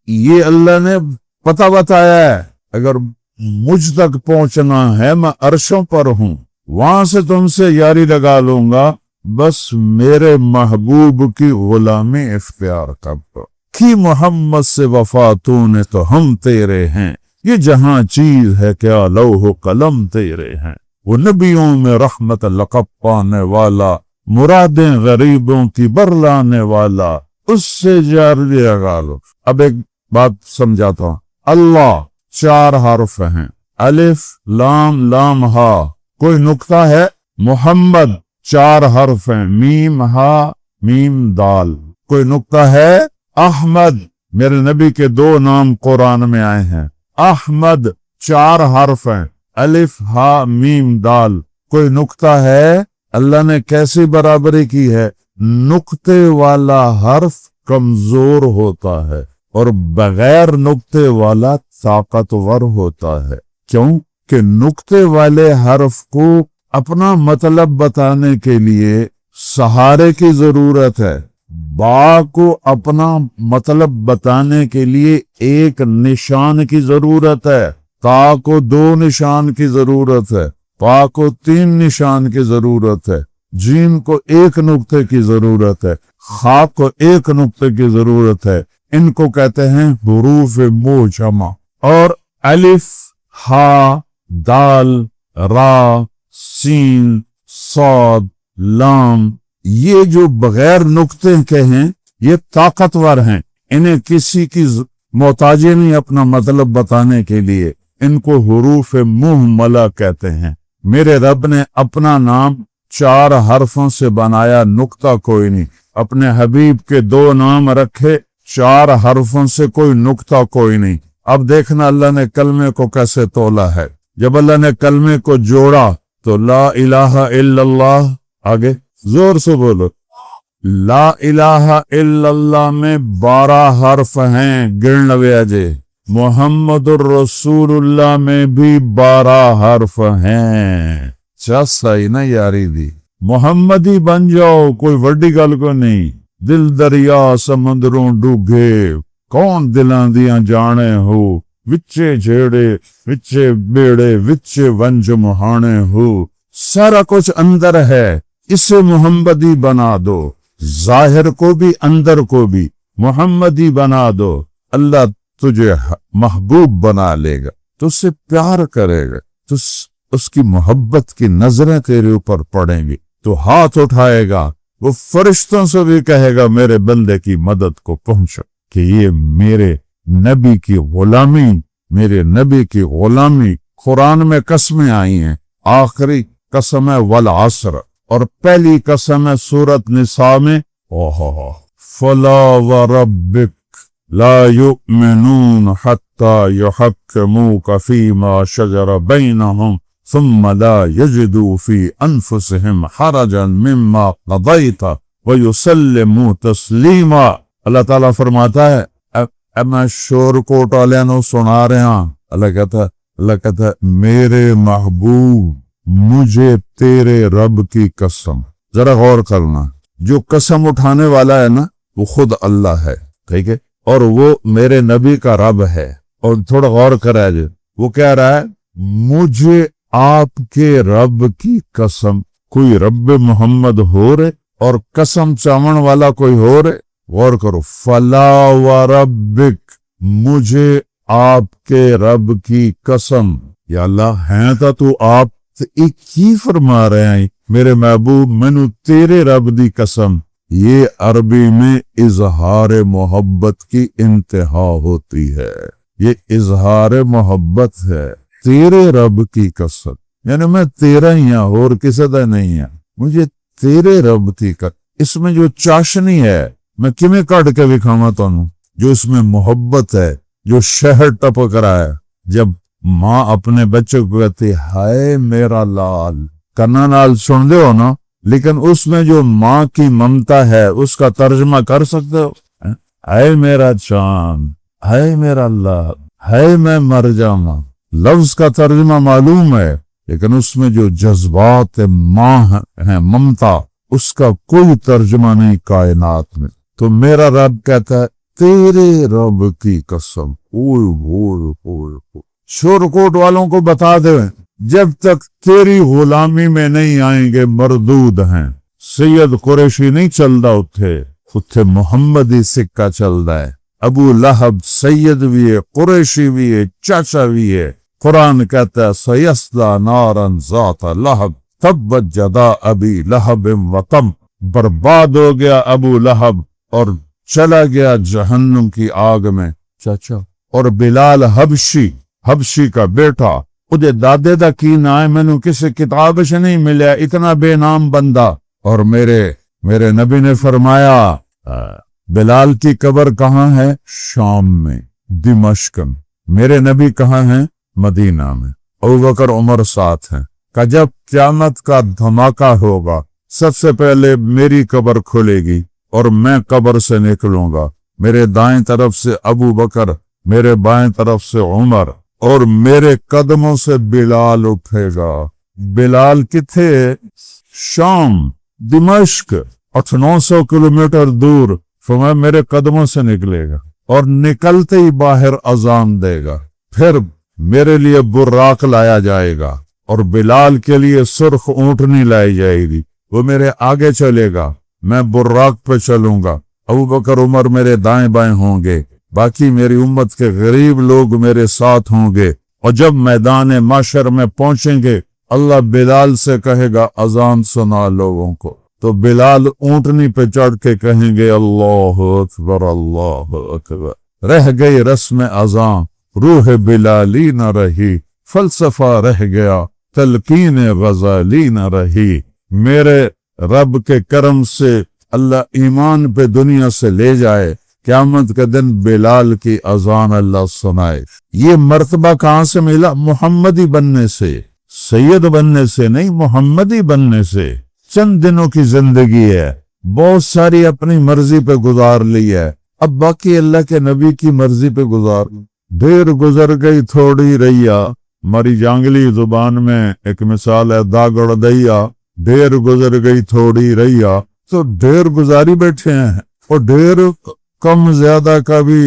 یہ اللہ نے پتہ بتایا ہے اگر مجھ تک پہنچنا ہے میں عرشوں پر ہوں، وہاں سے تم سے یاری لگا لوں گا، بس میرے محبوب کی غلامی اختیار کر دو۔ کی محمد سے وفا تو نے تو ہم تیرے ہیں، یہ جہاں چیز ہے کیا لوح قلم تیرے ہیں۔ وہ نبیوں میں رحمت لقب پانے والا، مرادیں غریبوں کی برلانے والا، اس سے یاری لگا لو۔ اب ایک بات سمجھاتا ہوں، اللہ 4 حرف ہیں، الف لام لام ہا، کوئی نقطہ ہے؟ محمد 4 حرف ہیں، میم ہا میم دال، کوئی نقطہ ہے؟ احمد، میرے نبی کے 2 نام قرآن میں آئے ہیں، احمد 4 حرف ہیں، الف ہا میم دال، کوئی نقطہ ہے؟ اللہ نے کیسی برابری کی ہے؟ نقطے والا حرف کمزور ہوتا ہے اور بغیر نقطے والا طاقتور ہوتا ہے۔ کیوں کہ نقطے والے حرف کو اپنا مطلب بتانے کے لیے سہارے کی ضرورت ہے، با کو اپنا مطلب بتانے کے لیے ایک نشان کی ضرورت ہے، تا کو 2 نشان کی ضرورت ہے، پا کو 3 نشان کی ضرورت ہے، جیم کو 1 نقطے کی ضرورت ہے، خا کو 1 نقطے کی ضرورت ہے۔ ان کو کہتے ہیں حروف معجمہ۔ اور الف، ہا، دال، را، سین، صاد، لام، یہ جو بغیر نقطے کے ہیں یہ طاقتور ہیں، انہیں کسی کی محتاجی نہیں اپنا مطلب بتانے کے لیے، ان کو حروف مہملہ کہتے ہیں۔ میرے رب نے اپنا نام 4 حرفوں سے بنایا، نقطہ کوئی نہیں۔ اپنے حبیب کے 2 نام رکھے، 4 حرفوں سے کوئی نقطہ کوئی نہیں۔ اب دیکھنا اللہ نے کلمے کو کیسے تولا ہے۔ جب اللہ نے کلمے کو جوڑا تو لا الہ الا اللہ، آگے زور سے بولو، لا الہ الا اللہ میں 12 حرف ہیں، گن لویا جے۔ محمد الرسول اللہ میں بھی 12 حرف ہیں۔ صحیح نا یاری دی، محمدی بن جاؤ، کوئی وڈی گل کو نہیں۔ دل دریا سمندروں ڈوگے، کون دلاں دیاں جانے ہو، وچے جھیڑے وچے بیڑے وچے ونج مہانے ہو، سارا کچھ اندر ہے، اسے محمدی بنا دو، ظاہر کو بھی اندر کو بھی محمدی بنا دو، اللہ تجھے محبوب بنا لے گا، تو اس سے پیار کرے گا، تو اس کی محبت کی نظریں تیرے اوپر پڑیں گی، تو ہاتھ اٹھائے گا، وہ فرشتوں سے بھی کہے گا میرے بندے کی مدد کو پہنچو، کہ یہ میرے نبی کی غلامی، میرے نبی کی غلامی۔ قرآن میں قسمیں آئی ہیں، آخری قسم ہے والعصر، اور پہلی قسم ہے سورۃ نساء میں، فلا وربک لا یؤمنون حتی یحکموک فیما شجر بینہم ثم لا یجدوا فی انفسہم حرجا مما قضیت ویسلموا تسلیما۔ اللہ تعالیٰ فرماتا ہے، اب میں شور کوٹ والوں نو سنا رہا ہوں، اللہ کہتا ہے میرے محبوب، مجھے تیرے رب کی قسم۔ ذرا غور کرنا، جو قسم اٹھانے والا ہے نا وہ خود اللہ ہے، ٹھیک ہے، اور وہ میرے نبی کا رب ہے۔ اور تھوڑا غور کرا جائے، وہ کہہ رہا ہے مجھے آپ کے رب کی قسم۔ کوئی رب محمد ہو رہے اور قسم چاون والا کوئی ہو رہے؟ غور کرو، فلا وربک، مجھے آپ کے رب کی قسم۔ یا اللہ ہیں تو آپ ایک ہی فرما رہے ہیں، میرے محبوب مینو تیرے رب دی قسم۔ یہ عربی میں اظہار محبت کی انتہا ہوتی ہے، یہ اظہار محبت ہے، تیرے رب کی قسم، یعنی میں تیرا ہی ہوں اور کسی دا نہیں ہے، مجھے تیرے رب کی قسم۔ اس میں جو چاشنی ہے میں کیویں کٹ کے دکھاواں تانوں، جو اس میں محبت ہے، جو شہد ٹپک رہا ہے۔ جب ماں اپنے بچے کو کہتی ہائے میرا لال، کنا نال سن دے ہو نا، لیکن اس میں جو ماں کی ممتا ہے اس کا ترجمہ کر سکتے ہو؟ ہائے میرا چاند، ہائے میرا لال، ہائے میں مر جاواں، لفظ کا ترجمہ معلوم ہے، لیکن اس میں جو جذبات ماں ہیں، ممتا، اس کا کوئی ترجمہ نہیں کائنات میں۔ تو میرا رب کہتا ہے تیرے رب کی قسم، شور کوٹ والوں کو بتا دے جب تک تیری غلامی میں نہیں آئیں گے مردود ہیں۔ سید قریشی نہیں چلدا اتھے محمدی سکہ چلدا ہے۔ ابو لہب سید بھی ہے، قریشی بھی ہے، چاچا بھی ہے۔ قرآن کہتا ہے سیصلی نارا ذات لہب تبت یدا ابی لہب وتب، برباد ہو گیا ابو لہب اور چلا گیا جہنم کی آگ میں چاچا۔ اور بلال حبشی کا بیٹا، اُدے دادے دا کی نا ہے مینوں کسی کتاب سے نہیں ملیا، اتنا بے نام بندہ۔ اور میرے نبی نے فرمایا بلال کی قبر کہاں ہے؟ شام میں، دمشق میں۔ میرے نبی کہاں ہیں؟ مدینہ میں۔ ابوبکر عمر ساتھ ہیں۔ کہ جب قیامت کا دھماکہ ہوگا سب سے پہلے میری قبر کھلے گی اور میں قبر سے نکلوں گا، میرے دائیں طرف سے ابو بکر، میرے بائیں طرف سے عمر، اور میرے قدموں سے بلال اٹھے گا۔ بلال کتھے؟ شام، دمشق، 800-900 کلومیٹر دور، فرمایا میرے قدموں سے نکلے گا اور نکلتے ہی باہر اذان دے گا۔ پھر میرے لیے براق لایا جائے گا اور بلال کے لیے سرخ اونٹنی لائی جائے گی، وہ میرے آگے چلے گا، میں براق پہ چلوں گا، ابو بکر عمر میرے دائیں بائیں ہوں گے، باقی میری امت کے غریب لوگ میرے ساتھ ہوں گے، اور جب میدان محشر میں پہنچیں گے اللہ بلال سے کہے گا اذان سنا لوگوں کو، تو بلال اونٹنی پہ چڑھ کے کہیں گے اللہ اکبر اللہ اکبر۔ رہ گئی رسم اذان، روح بلالی نہ رہی، فلسفہ رہ گیا، تلقین غزالی نہ رہی۔ میرے رب کے کرم سے اللہ ایمان پہ دنیا سے لے جائے، قیامت کے دن بلال کی اذان اللہ سنائے۔ یہ مرتبہ کہاں سے ملا؟ محمدی بننے سے، سید بننے سے نہیں، محمدی بننے سے۔ چند دنوں کی زندگی ہے، بہت ساری اپنی مرضی پہ گزار لی ہے، اب باقی اللہ کے نبی کی مرضی پہ گزار۔ دیر گزر گئی تھوڑی رہیا، ہماری جانگلی زبان میں ایک مثال ہے داگڑ دیا، دیر گزر گئی تھوڑی رہیا، تو دیر گزاری بیٹھے ہیں، اور دیر کم زیادہ کا بھی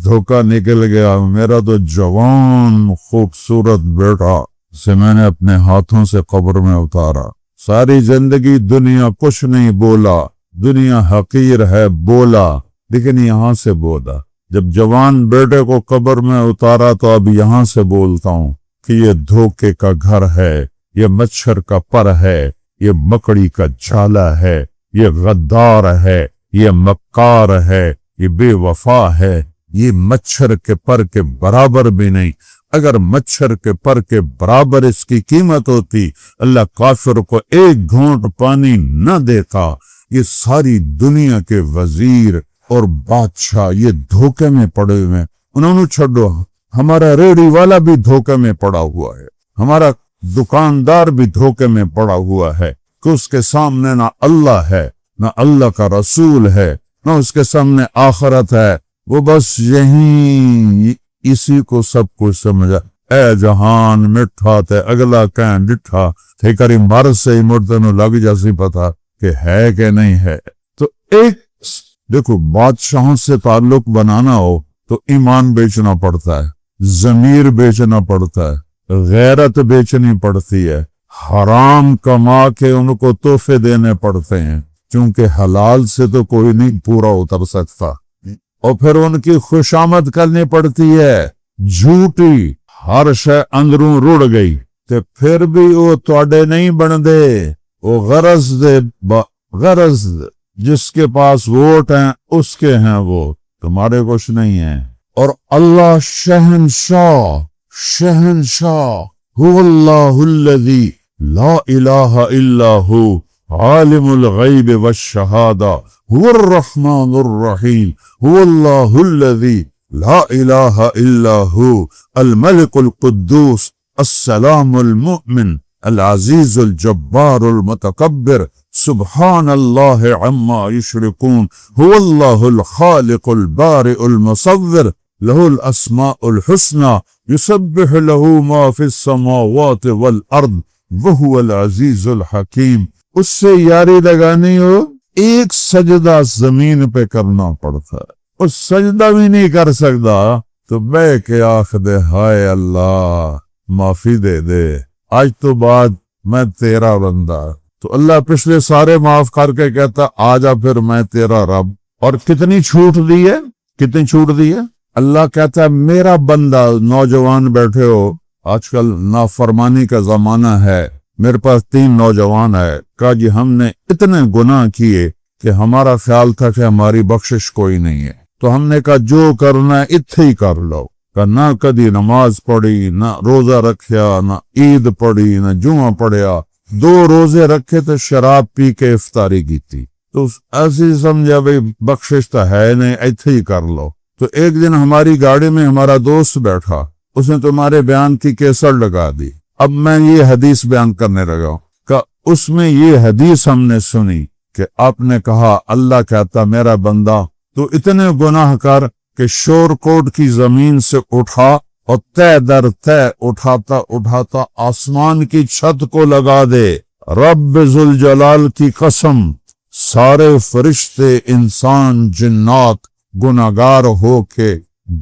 دھوکہ نکل گیا۔ میرا تو جوان خوبصورت بیٹا سے میں نے اپنے ہاتھوں سے قبر میں اتارا، ساری زندگی دنیا کچھ نہیں بولا، دنیا حقیر ہے بولا، لیکن یہاں سے بولا۔ جب جوان بیٹے کو قبر میں اتارا تو اب یہاں سے بولتا ہوں کہ یہ دھوکے کا گھر ہے، یہ مچھر کا پر ہے، یہ مکڑی کا جھالا ہے، یہ غدار ہے، یہ مکار ہے، یہ بے وفا ہے، یہ مچھر کے پر کے برابر بھی نہیں۔ اگر مچھر کے پر کے برابر اس کی قیمت ہوتی اللہ کافر کو ایک گھونٹ پانی نہ دیتا۔ یہ ساری دنیا کے وزیر اور بادشاہ یہ دھوکے میں پڑے ہوئے ہیں، انہوں نے چھوڑو، ہمارا ریڑھی والا بھی دھوکے میں پڑا ہوا ہے، ہمارا دکاندار بھی دھوکے میں پڑا ہوا ہے کہ اس کے سامنے نہ اللہ ہے، نہ اللہ کا رسول ہے، نہ اس کے سامنے آخرت ہے، وہ بس یہی اسی کو سب کچھ سمجھا۔ اے جہان مٹھا تے اگلا کہیں ڈٹھا، تھے کری مر سے ہی مردنو لگ جاسی پتا کہ ہے کہ نہیں ہے۔ تو ایک دیکھو بادشاہوں سے تعلق بنانا ہو تو ایمان بیچنا پڑتا ہے، ضمیر بیچنا پڑتا ہے، غیرت بیچنی پڑتی ہے، حرام کما کے ان کو تحفے دینے پڑتے ہیں، چونکہ حلال سے تو کوئی نہیں پورا اتر سکتا، اور پھر ان کی خوشامد کرنی پڑتی ہے جھوٹی، ہر شے اندروں رڑ گئی تے پھر بھی وہ تواڈے نہیں بن دے، وہ غرض دے غرض جس کے پاس ووٹ ہیں اس کے ہیں، وہ تمہارے کچھ نہیں ہیں۔ اور اللہ شہنشاہ هو اللہ الذی لا الہ الا ہو عالم الغیب والشہادہ هو الرحمن الرحیم هو اللہ الذی لا الہ الا ہو الملک القدوس السلام المؤمن العزیز الجبار المتکبر سبحان اللہ عما یشرکون هو اللہ الخالق البارئ المصور له الاسماء الحسنى یسبح له ما فی السماوات والارض وهو العزیز الحکیم۔ اس سے یاری لگانی ہو ایک سجدہ زمین پہ کرنا پڑتا ہے، اس سجدہ بھی نہیں کر سکتا تو بے کے آخ دے ہائے اللہ معافی دے دے، آج تو بعد میں تیرا بندہ، تو اللہ پچھلے سارے معاف کر کے کہتا آجا پھر میں تیرا رب۔ اور کتنی چھوٹ دی ہے، کتنی چھوٹ دی ہے، اللہ کہتا ہے میرا بندہ۔ نوجوان بیٹھے ہو، آج کل نافرمانی کا زمانہ ہے، میرے پاس 3 نوجوان ہے، کہا جی ہم نے اتنے گناہ کیے کہ ہمارا خیال تھا کہ ہماری بخشش کوئی نہیں ہے، تو ہم نے کہا جو کرنا ہے اتھے ہی کر لو، کہ نہ کدی نماز پڑھی، نہ روزہ رکھیا، نہ عید پڑھی، نہ جمعہ پڑھیا، 2 روزے رکھے تو شراب پی کے افطاری کی تھی، تو ایسی سمجھا بھئی بخشش تو ہے نہیں، اتھے ہی کر لو۔ تو ایک دن ہماری گاڑی میں ہمارا دوست بیٹھا، اس نے تمہارے بیان کی کیسٹ لگا دی، اب میں یہ حدیث بیان کرنے لگا ہوں کہ اس میں یہ حدیث ہم نے سنی کہ آپ نے کہا اللہ کہتا میرا بندہ تو اتنے گناہ کر کہ شور کوٹ کی زمین سے اٹھا اور تہ در تہ اٹھاتا اٹھاتا آسمان کی چھت کو لگا دے. رب ذوالجلال کی قسم سارے فرشتے انسان جنات گناہگار ہو کے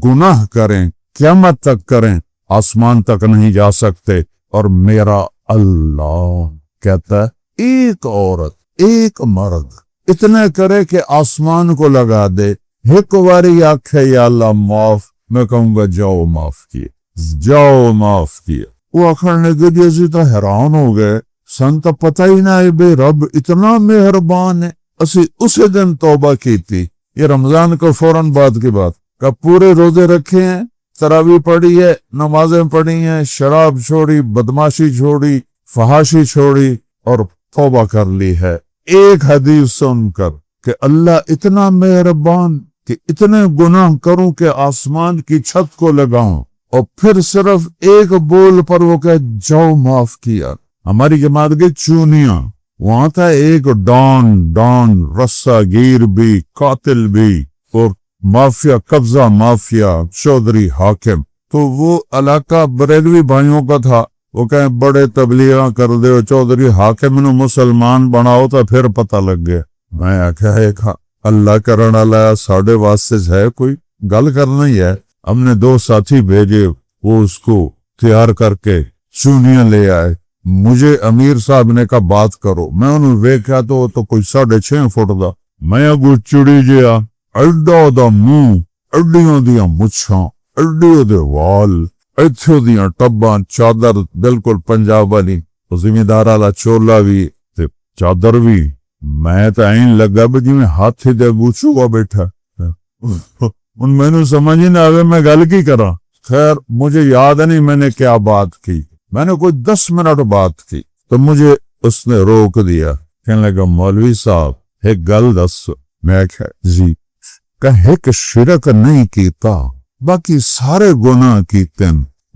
گناہ کریں قیامت تک کریں آسمان تک نہیں جا سکتے. اور میرا اللہ کہتا ہے ایک عورت ایک مرد اتنے کرے کہ آسمان کو لگا دے ایک واری آنکھے یا اللہ معاف میں کہوں گا جاؤ معاف کیے جاؤ معاف کیے. وہ آخرنے کے جیسے تو حیران ہو گئے سن تو پتہ ہی نہ ہے بے رب اتنا مہربان ہے. اسی اسی دن توبہ کی تھی یہ رمضان کو فوراً بعد کی بات کہ پورے روزے رکھے ہیں تراویح پڑھی ہے نمازیں پڑھی ہیں شراب چھوڑی بدماشی چھوڑی فحاشی چھوڑی اور توبہ کر لی ہے. ایک حدیث سن کر کہ اللہ اتنا مہربان کہ اتنے گناہ کروں کہ آسمان کی چھت کو لگاؤں اور پھر صرف ایک بول پر وہ کہ جاؤ معاف کیا. ہماری جماعت کے چونیاں وہاں تھا ایک ڈان رسا گیر بھی قاتل بھی اور مافیا قبضہ مافیا چودھری حاکم. تو وہ علاقہ بریلوی بھائیوں کا تھا. وہ کہیں بڑے تبلیغاں کر دے چودھری حاکم نو مسلمان بناؤ تو پھر پتہ لگ گیا. میں آخیا ایک اللہ کرنا لایا ساڑھے واسطے ہے کوئی گل کرنا ہی ہے. ہم نے 2 ساتھی بھیجے وہ اس کو تیار کر کے چونیاں لے آئے. مجھے امیر صاحب نے کہا بات کرو. میں انہوں ویکھیا تو کوئی 6.5 فٹ دا. میں اگو چڑی جیا ایڈا دا منہ ایڈیاں دیاں مچھاں ایڈے دے وال ایتھے دیاں ٹباں چادر بالکل پنجاب والی زمیندار والا چولا بھی تے چادر بھی. میں تو این لگا بھی جی میں ہاتھی دے گوچو ہوا بیٹھا. ان میں نے سمجھ ہی نہ آوے میں گل کی کرا. خیر مجھے یاد نہیں میں نے کیا بات کی. میں نے کوئی 10 منٹ بات کی تو مجھے اس نے روک دیا. کہنے لگا مولوی صاحب ایک گل دس. میں کہا جی. کہ ایک شرک نہیں کیتا باقی سارے گناہ کیتے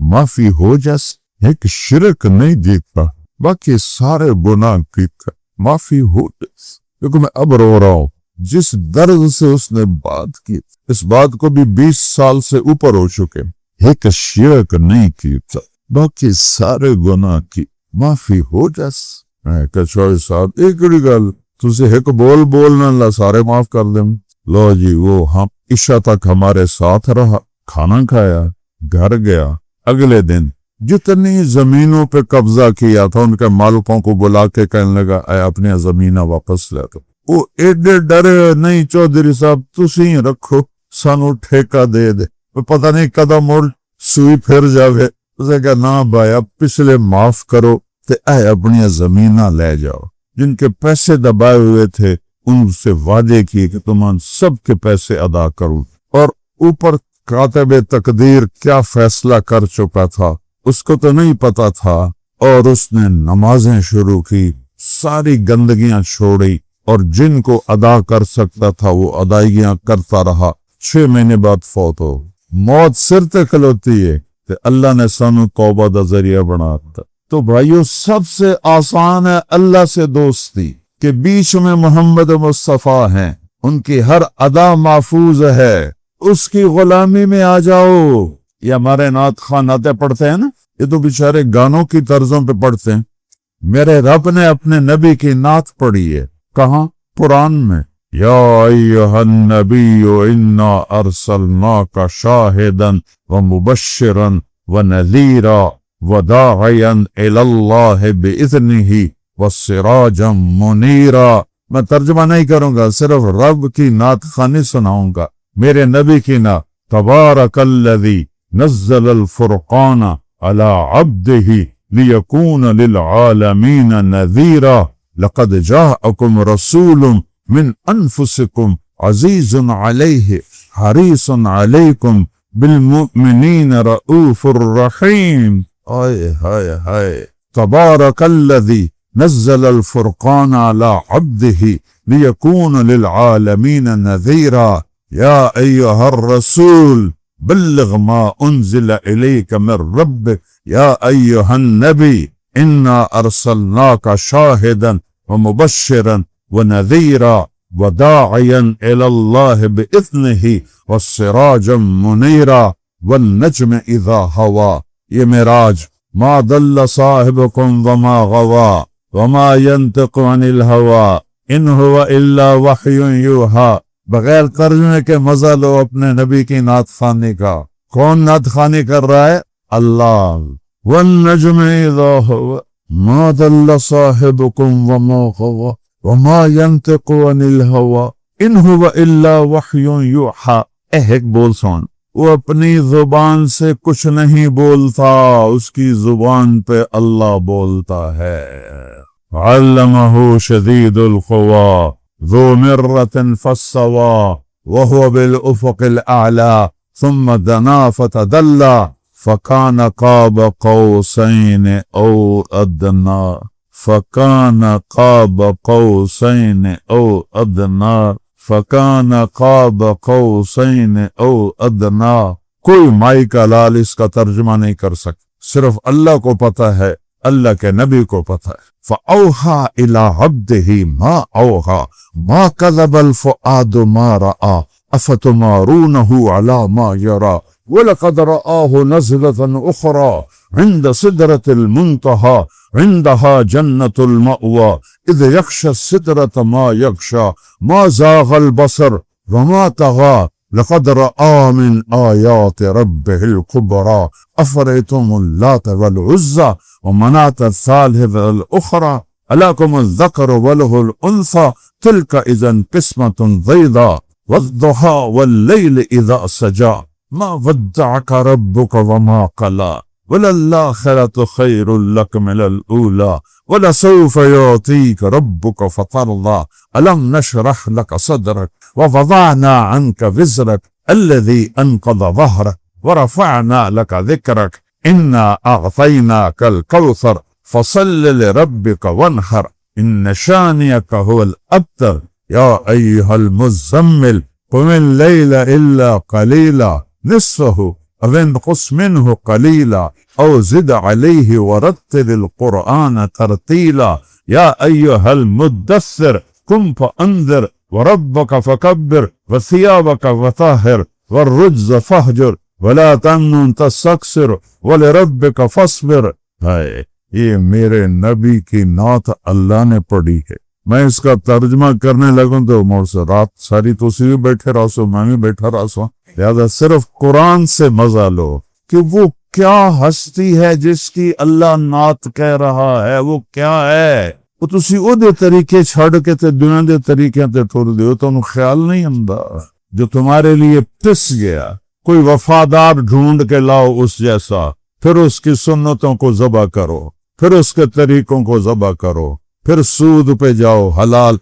معافی ہو جس. ایک شرک نہیں دیتا باقی سارے گناہ کیتے معافی ہو جس. کیونکہ میں اب رو رہا ہوں جس درد سے اس نے بات کی. اس بات کو بھی 20 سال سے اوپر ہو چکے. ایک شرک نہیں کیتا باقی سارے گناہ کی معافی ہو جس. میں کہا چوہے صاحب ایک گل تُسے ایک بولنا اللہ سارے معاف کر دیں. لو جی وہ ہم عشاء تک ہمارے ساتھ رہا کھانا کھایا گھر گیا. اگلے دن جتنی زمینوں پہ قبضہ کیا تھا ان کے مالکوں کو بلا کے کہنے لگا اے اپنے زمینہ واپس لے دو. وہ ایڈے ڈرے نہیں چودھری صاحب تسی رکھو سانو ٹھیکہ دے دے. پتہ نہیں کدھا موڑ سوئی پھر جاوے. اسے کہا نا بھائی اب پچھلے معاف کرو تے اے اپنی زمینہ لے جاؤ. جن کے پیسے دبائے ہوئے تھے ان سے وعدے کیے کہ تمہان سب کے پیسے ادا کروں. اور اوپر کاتب تقدیر کیا فیصلہ کر چکا تھا اس کو تو نہیں پتا تھا. اور اس نے نمازیں شروع کی ساری گندگیاں چھوڑی اور جن کو ادا کر سکتا تھا وہ ادائیگیاں کرتا رہا. 6 مہینے بعد فوت ہو. موت سر تے کھلوتی ہے کہ اللہ نے سانو توبہ دا ذریعہ بنا دیا. تو بھائیو سب سے آسان ہے اللہ سے دوستی کہ بیچ میں محمد مصطفیٰ ہیں ان کی ہر ادا محفوظ ہے. اس کی غلامی میں آ جاؤ. یہ ہمارے نعت خواں نعتیں پڑھتے ہیں نا یہ تو بیچارے گانوں کی طرزوں پہ پڑھتے ہیں. میرے رب نے اپنے نبی کی نعت پڑھی ہے. کہاں؟ قرآن میں. یا ایھا النبی انا ارسلناک شاہدا ومبشرا ونذیرا وداعیا الی اللہ باذنہ وسراجا منیرا. میں ترجمہ نہیں کروں گا صرف رب کی نعت خوانی سناؤں گا. میرے نبی کی نعت تبارک الذی نزل الفرقان علی عبدہ لیکون للعالمین نذیرا لقد جاءکم رسول من انفسکم عزیز علیہ حریص علیکم بالمؤمنین رؤوف الرحیم. آئے ہائے ہائے. تبارک الذی نزل الفرقان على عبده ليكون للعالمين نذيرا. يا أيها الرسول بلغ ما انزل الیک من ربک یا ایہا النبی انا ارسلناک شاہدا ومبشرا ونذیرا وداعیا الی اللہ باذنہ والسراجا منیرا والنجم اذا ہوا. یہ معراج ما ضل صاحبکم وما غوا وما ينطق عن الہوا ان هو الا وحی یوحا. بغیر ترجمے کے مزہ لو اپنے نبی کی نعت خوانی کا. کون نعت خوانی کر رہا ہے؟ اللہ. والنجم اذا هوا ما ضل صاحبکم وما غوا وما ينطق عن الہوا ان هو الا وحی یوحا. ایک بول سن، وہ اپنی زبان سے کچھ نہیں بولتا، اس کی زبان پہ اللہ بولتا ہے. علمہ شدید القوی ذو مرۃ فاستوی وهو بالافق الاعلی ثم دنا فتدلی فکان قاب قوسین او ادنی فکان قاب قوسین او ادنی فکان قاب قوسین او ادنی. کوئی مائی کا لال اس کا ترجمہ نہیں کر سکتا، صرف اللہ کو پتہ ہے، اللہ کے نبی کو پتہ ہے. فَأَوْحَى إِلَىٰ عَبْدِهِ مَا أَوْحَىٰ مَا كَذَبَ الْفُؤَادُ مَا رَأَىٰ أَفَتُمَارُونَهُ عَلَىٰ مَا يَرَىٰ وَلَقَدْ رَآهُ نَزْلَةً أُخْرَىٰ عِندَ سِدْرَةِ الْمُنتَهَىٰ عِندَهَا جَنَّةُ الْمَأْوَىٰ إِذْ يَغْشَى السِّدْرَةَ مَا يَغْشَىٰ مَا زَاغَ الْبَصَرُ وَمَا طَغَىٰ لقد رأى من آيات ربه الكبرى أفرأيتم اللات والعزى ومناة الثالثة الأخرى ألكم الذكر وله الأنثى تلك إذا قسمة ضيزى والضحى والليل إذا سجى ما ودعك ربك وما قلى وللآخرة خير لك من الأولى ولسوف يعطيك ربك فترضى ألم نشرح لك صدرك ووضعنا عنك وزرك الذي أنقض ظهرك ورفعنا لك ذكرك إنا أعطيناك الكوثر فصل لربك وانحر إن شانئك هو الأبتر. يا أيها المزمل قم الليل إلا قليلا نصفه أو انقص منه قليلا أو زد عليه ورتل القرآن ترتيلا. يا أيها المدثر قم فأنذر وربك فكبر وثيابك فطهر والرجز فاهجر ولا تمنن تستكثر ولربك فاصبر. یہ میرے نبی کی نعت اللہ نے پڑھی ہے. میں اس کا ترجمہ کرنے لگوں تو مور سے رات ساری تو اسی بھی بیٹھے رہا سو، میں بھی بیٹھا رہا سو. لہذا صرف قرآن سے مزہ لو کہ وہ کیا ہستی ہے جس کی اللہ نعت کہہ رہا ہے. وہ کیا ہے؟ وہ تسی او دے طریقے چھڑ کے تے دنیا دے طریقے تے ٹر دیو تو انہوں خیال نہیں ہوندا جو تمہارے لیے پس گیا. کوئی وفادار ڈھونڈ کے لاؤ اس جیسا، پھر اس کی سنتوں کو ذبح کرو، پھر اس کے طریقوں کو ذبح کرو، پھر سود پہ جاؤ، حلال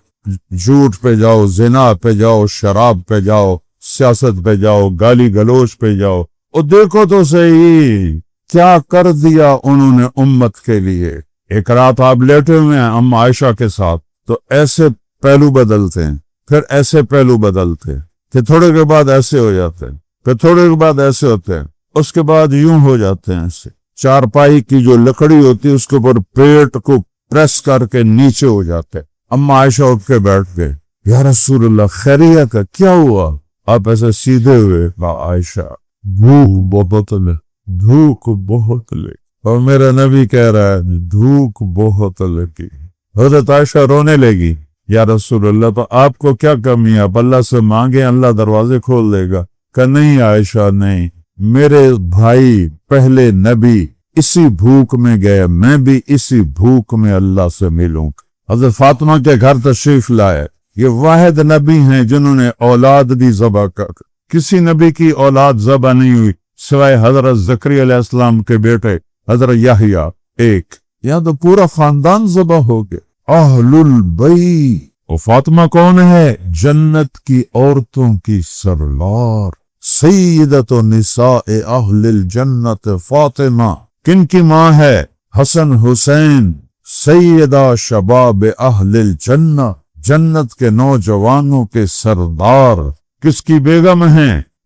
جھوٹ پہ جاؤ، زنا پہ جاؤ، شراب پہ جاؤ، سیاست پہ جاؤ، گالی گلوچ پہ جاؤ. اور دیکھو تو صحیح کیا کر دیا انہوں نے امت کے لیے. ایک رات آپ لیٹے ہوئے ہیں ام عائشہ کے ساتھ تو ایسے پہلو بدلتے ہیں، پھر ایسے پہلو بدلتے ہیں، پھر تھوڑے کے بعد ایسے ہو جاتے ہیں، پھر تھوڑے کے بعد ایسے ہوتے ہیں، اس کے بعد یوں ہو جاتے ہیں ایسے. چارپائی کی جو لکڑی ہوتی ہے اس کے اوپر پیٹ کو پریس کر کے نیچے ہو جاتے. اما عائشہ اٹھ کے بیٹھ گئے، یا رسول اللہ خیریت ہے؟ کیا ہوا؟ آپ ایسے سیدھے ہوئے. عائشہ بھوک بہت لگی. اور میرا نبی کہہ رہا ہے بھوک بہت لگی. حضرت عائشہ رونے لگی، یا رسول اللہ تو آپ کو کیا کمی ہے؟ آپ اللہ سے مانگے اللہ دروازے کھول دے گا. کہ نہیں عائشہ نہیں، میرے بھائی پہلے نبی اسی بھوک میں گئے، میں بھی اسی بھوک میں اللہ سے ملوں. حضرت فاطمہ کے گھر تشریف لائے. یہ واحد نبی ہیں جنہوں نے اولاد بھی ذبح کر. کسی نبی کی اولاد ذبح نہیں ہوئی سوائے حضرت زکریا علیہ السلام کے بیٹے حضرت یحییٰ ایک. یہاں تو پورا خاندان ذبح ہو گیا. اہل البیت. اور فاطمہ کون ہے؟ جنت کی عورتوں کی سردار، سیدۃ نساء اہل الجنت فاطمہ. کن کی ماں ہے؟ حسن حسین. سیدہ شباب اہل الجنہ، جنت کے نوجوانوں کے سردار. کس کی بیگم ہیں؟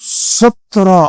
17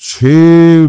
6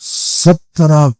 17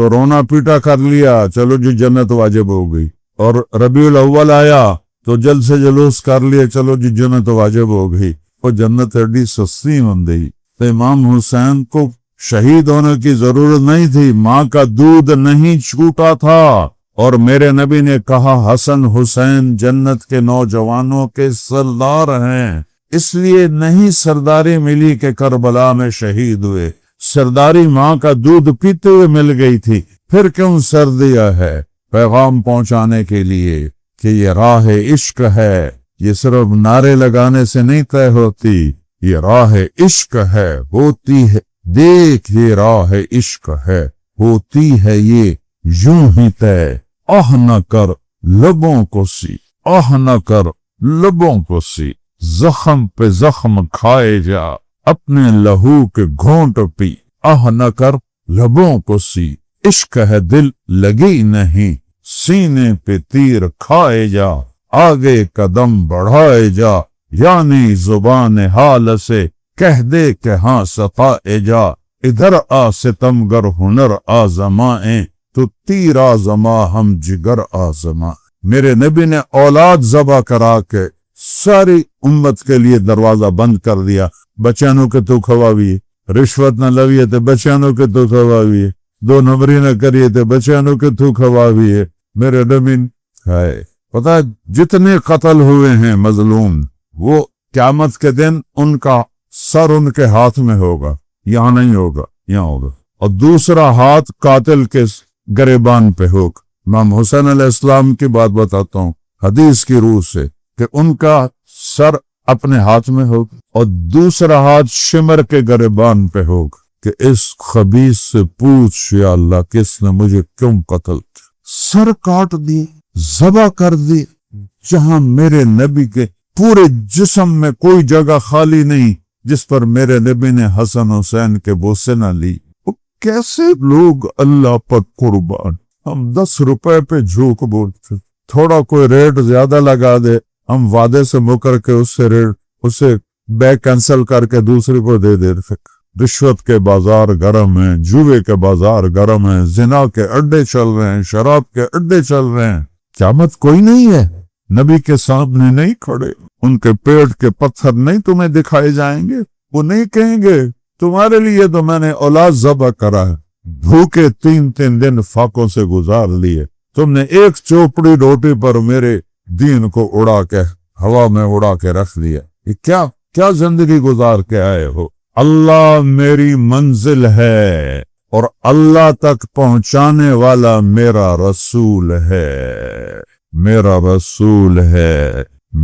تو رونا پیٹا کر لیا، چلو جی جنت واجب ہو گئی، اور ربیع الاول آیا تو جلد سے جلوس کر لیا، چلو جی جنت واجب ہو گئی، وہ جنت ایڈی سستی ہوندی۔ تو امام حسین کو شہید ہونے کی ضرورت نہیں تھی، ماں کا دودھ نہیں چھوٹا تھا، اور میرے نبی نے کہا حسن حسین جنت کے نوجوانوں کے سردار ہیں، اس لیے نہیں سرداری ملی کہ کربلا میں شہید ہوئے، سرداری ماں کا دودھ پیتے ہوئے مل گئی تھی، پھر کیوں سر دیا ہے؟ پیغام پہنچانے کے لیے کہ یہ راہ عشق ہے، یہ صرف نعرے لگانے سے نہیں طے ہوتی، یہ راہ عشق ہے، ہوتی ہے، دیکھ یہ راہ عشق ہے، ہوتی ہے یہ یوں ہی طے، آہ نہ کر لبوں کو سی، آہ نہ کر لبوں کو سی، زخم پہ زخم کھائے جا، اپنے لہو کے گھونٹ پی، آہ نہ کر لبوں کو سی، عشق ہے دل لگی نہیں، سینے پہ تیر کھائے جا، آگے قدم بڑھائے جا، یعنی زبان حال سے کہہ دے کہ ہاں ستائے جا، ادھر آ ستمگر ہنر آزمائیں، تو تیر آزما ہم جگر آزما۔ میرے نبی نے اولاد ذبح کرا کے ساری امت کے لیے دروازہ بند کر دیا، بچانوں کے تو کھواویے، رشوت نہ لویے تو بچانوں کے تو کھواویے، دو نمبری نہ کریے تو بچانوں کے تو کھواویے۔ میرے نبی ہے پتہ ہے جتنے قتل ہوئے ہیں مظلوم، وہ قیامت کے دن ان کا سر ان کے ہاتھ میں ہوگا، یہاں نہیں ہوگا، یہاں ہوگا، اور دوسرا ہاتھ قاتل کے گریبان پہ ہوگا۔ امام حسین علیہ السلام کی بات بتاتا ہوں حدیث کی روح سے کہ ان کا سر اپنے ہاتھ میں ہوگا اور دوسرا ہاتھ شمر کے گریبان پہ ہوگا کہ اس خبیث سے پوچھ یا اللہ کس نے مجھے کیوں قتل کیا، سر کاٹ دی، ذبح کر دی، جہاں میرے نبی کے پورے جسم میں کوئی جگہ خالی نہیں جس پر میرے نبی نے حسن حسین کے بوسے نہ لی۔ کیسے لوگ اللہ پر قربان، ہم 10 روپے پہ جھوک بولتے، تھوڑا کوئی ریٹ زیادہ لگا دے ہم وعدے سے مکر کے اسے بیک کینسل کر کے دوسری کو دے دے۔ رشوت کے بازار گرم ہیں، جوے کے بازار گرم ہیں، زنا کے اڈے چل رہے ہیں، شراب کے اڈے چل رہے ہیں، قیامت کوئی نہیں ہے، نبی کے سامنے نہیں کھڑے، ان کے پیٹ کے پتھر نہیں تمہیں دکھائے جائیں گے، وہ نہیں کہیں گے تمہارے لیے تو میں نے اولاد ذبح کرا ہے، بھوکے 3 دن فاقوں سے گزار لیے، تم نے ایک چوپڑی روٹی پر میرے دین کو اڑا کے ہوا میں اڑا کے رکھ دیا، یہ کیا زندگی گزار کے آئے ہو؟ اللہ میری منزل ہے اور اللہ تک پہنچانے والا میرا رسول ہے، میرا رسول ہے،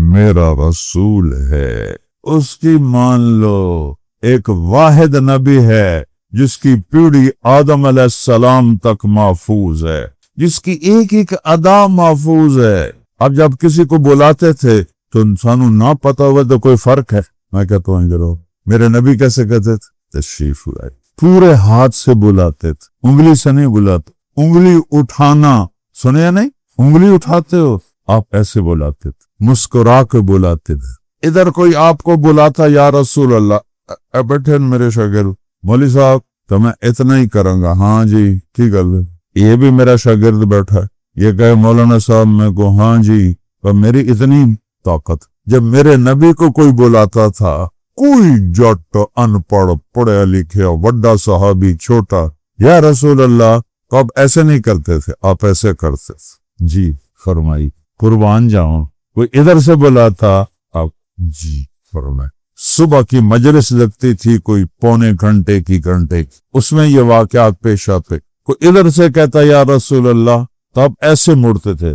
میرا رسول ہے، اس کی مان لو۔ ایک واحد نبی ہے جس کی پیڑھی آدم علیہ السلام تک محفوظ ہے، جس کی ایک ادا محفوظ ہے۔ اب جب کسی کو بلاتے تھے تو انسانوں نہ پتا ہوا تو کوئی فرق ہے؟ میں کہتا ہوں گرو میرے نبی کیسے کہتے تھے؟ تشریف لائے، پورے ہاتھ سے بلاتے تھے، انگلی سے نہیں بلاتے، انگلی اٹھانا سنے نہیں، انگلی اٹھاتے ہو آپ ایسے بلاتے تھے، مسکرا کے بلاتے تھے۔ ادھر کوئی آپ کو بلاتا یا رسول اللہ، بیٹھے میرے شاگرد مولوی صاحب تو میں اتنا ہی کروں گا، ہاں جی کی گل ہے، یہ بھی میرا شاگرد بیٹھا ہے، یہ کہے مولانا صاحب میں کو ہاں جی، اور میری اتنی طاقت۔ جب میرے نبی کو کوئی بلاتا تھا، کوئی جٹ ان پڑھ پڑھے لکھے بڑا صحابی چھوٹا، یا رسول اللہ، تو آپ ایسے نہیں کرتے تھے، آپ ایسے کرتے تھے، جی فرمائی قربان جاؤں۔ کوئی ادھر سے بلاتا آپ جی فرمائی۔ صبح کی مجلس لگتی تھی کوئی پونے گھنٹے کی، اس میں یہ واقعات پیش آتے، کوئی ادھر سے کہتا یا رسول اللہ تو آپ ایسے مڑتے تھے،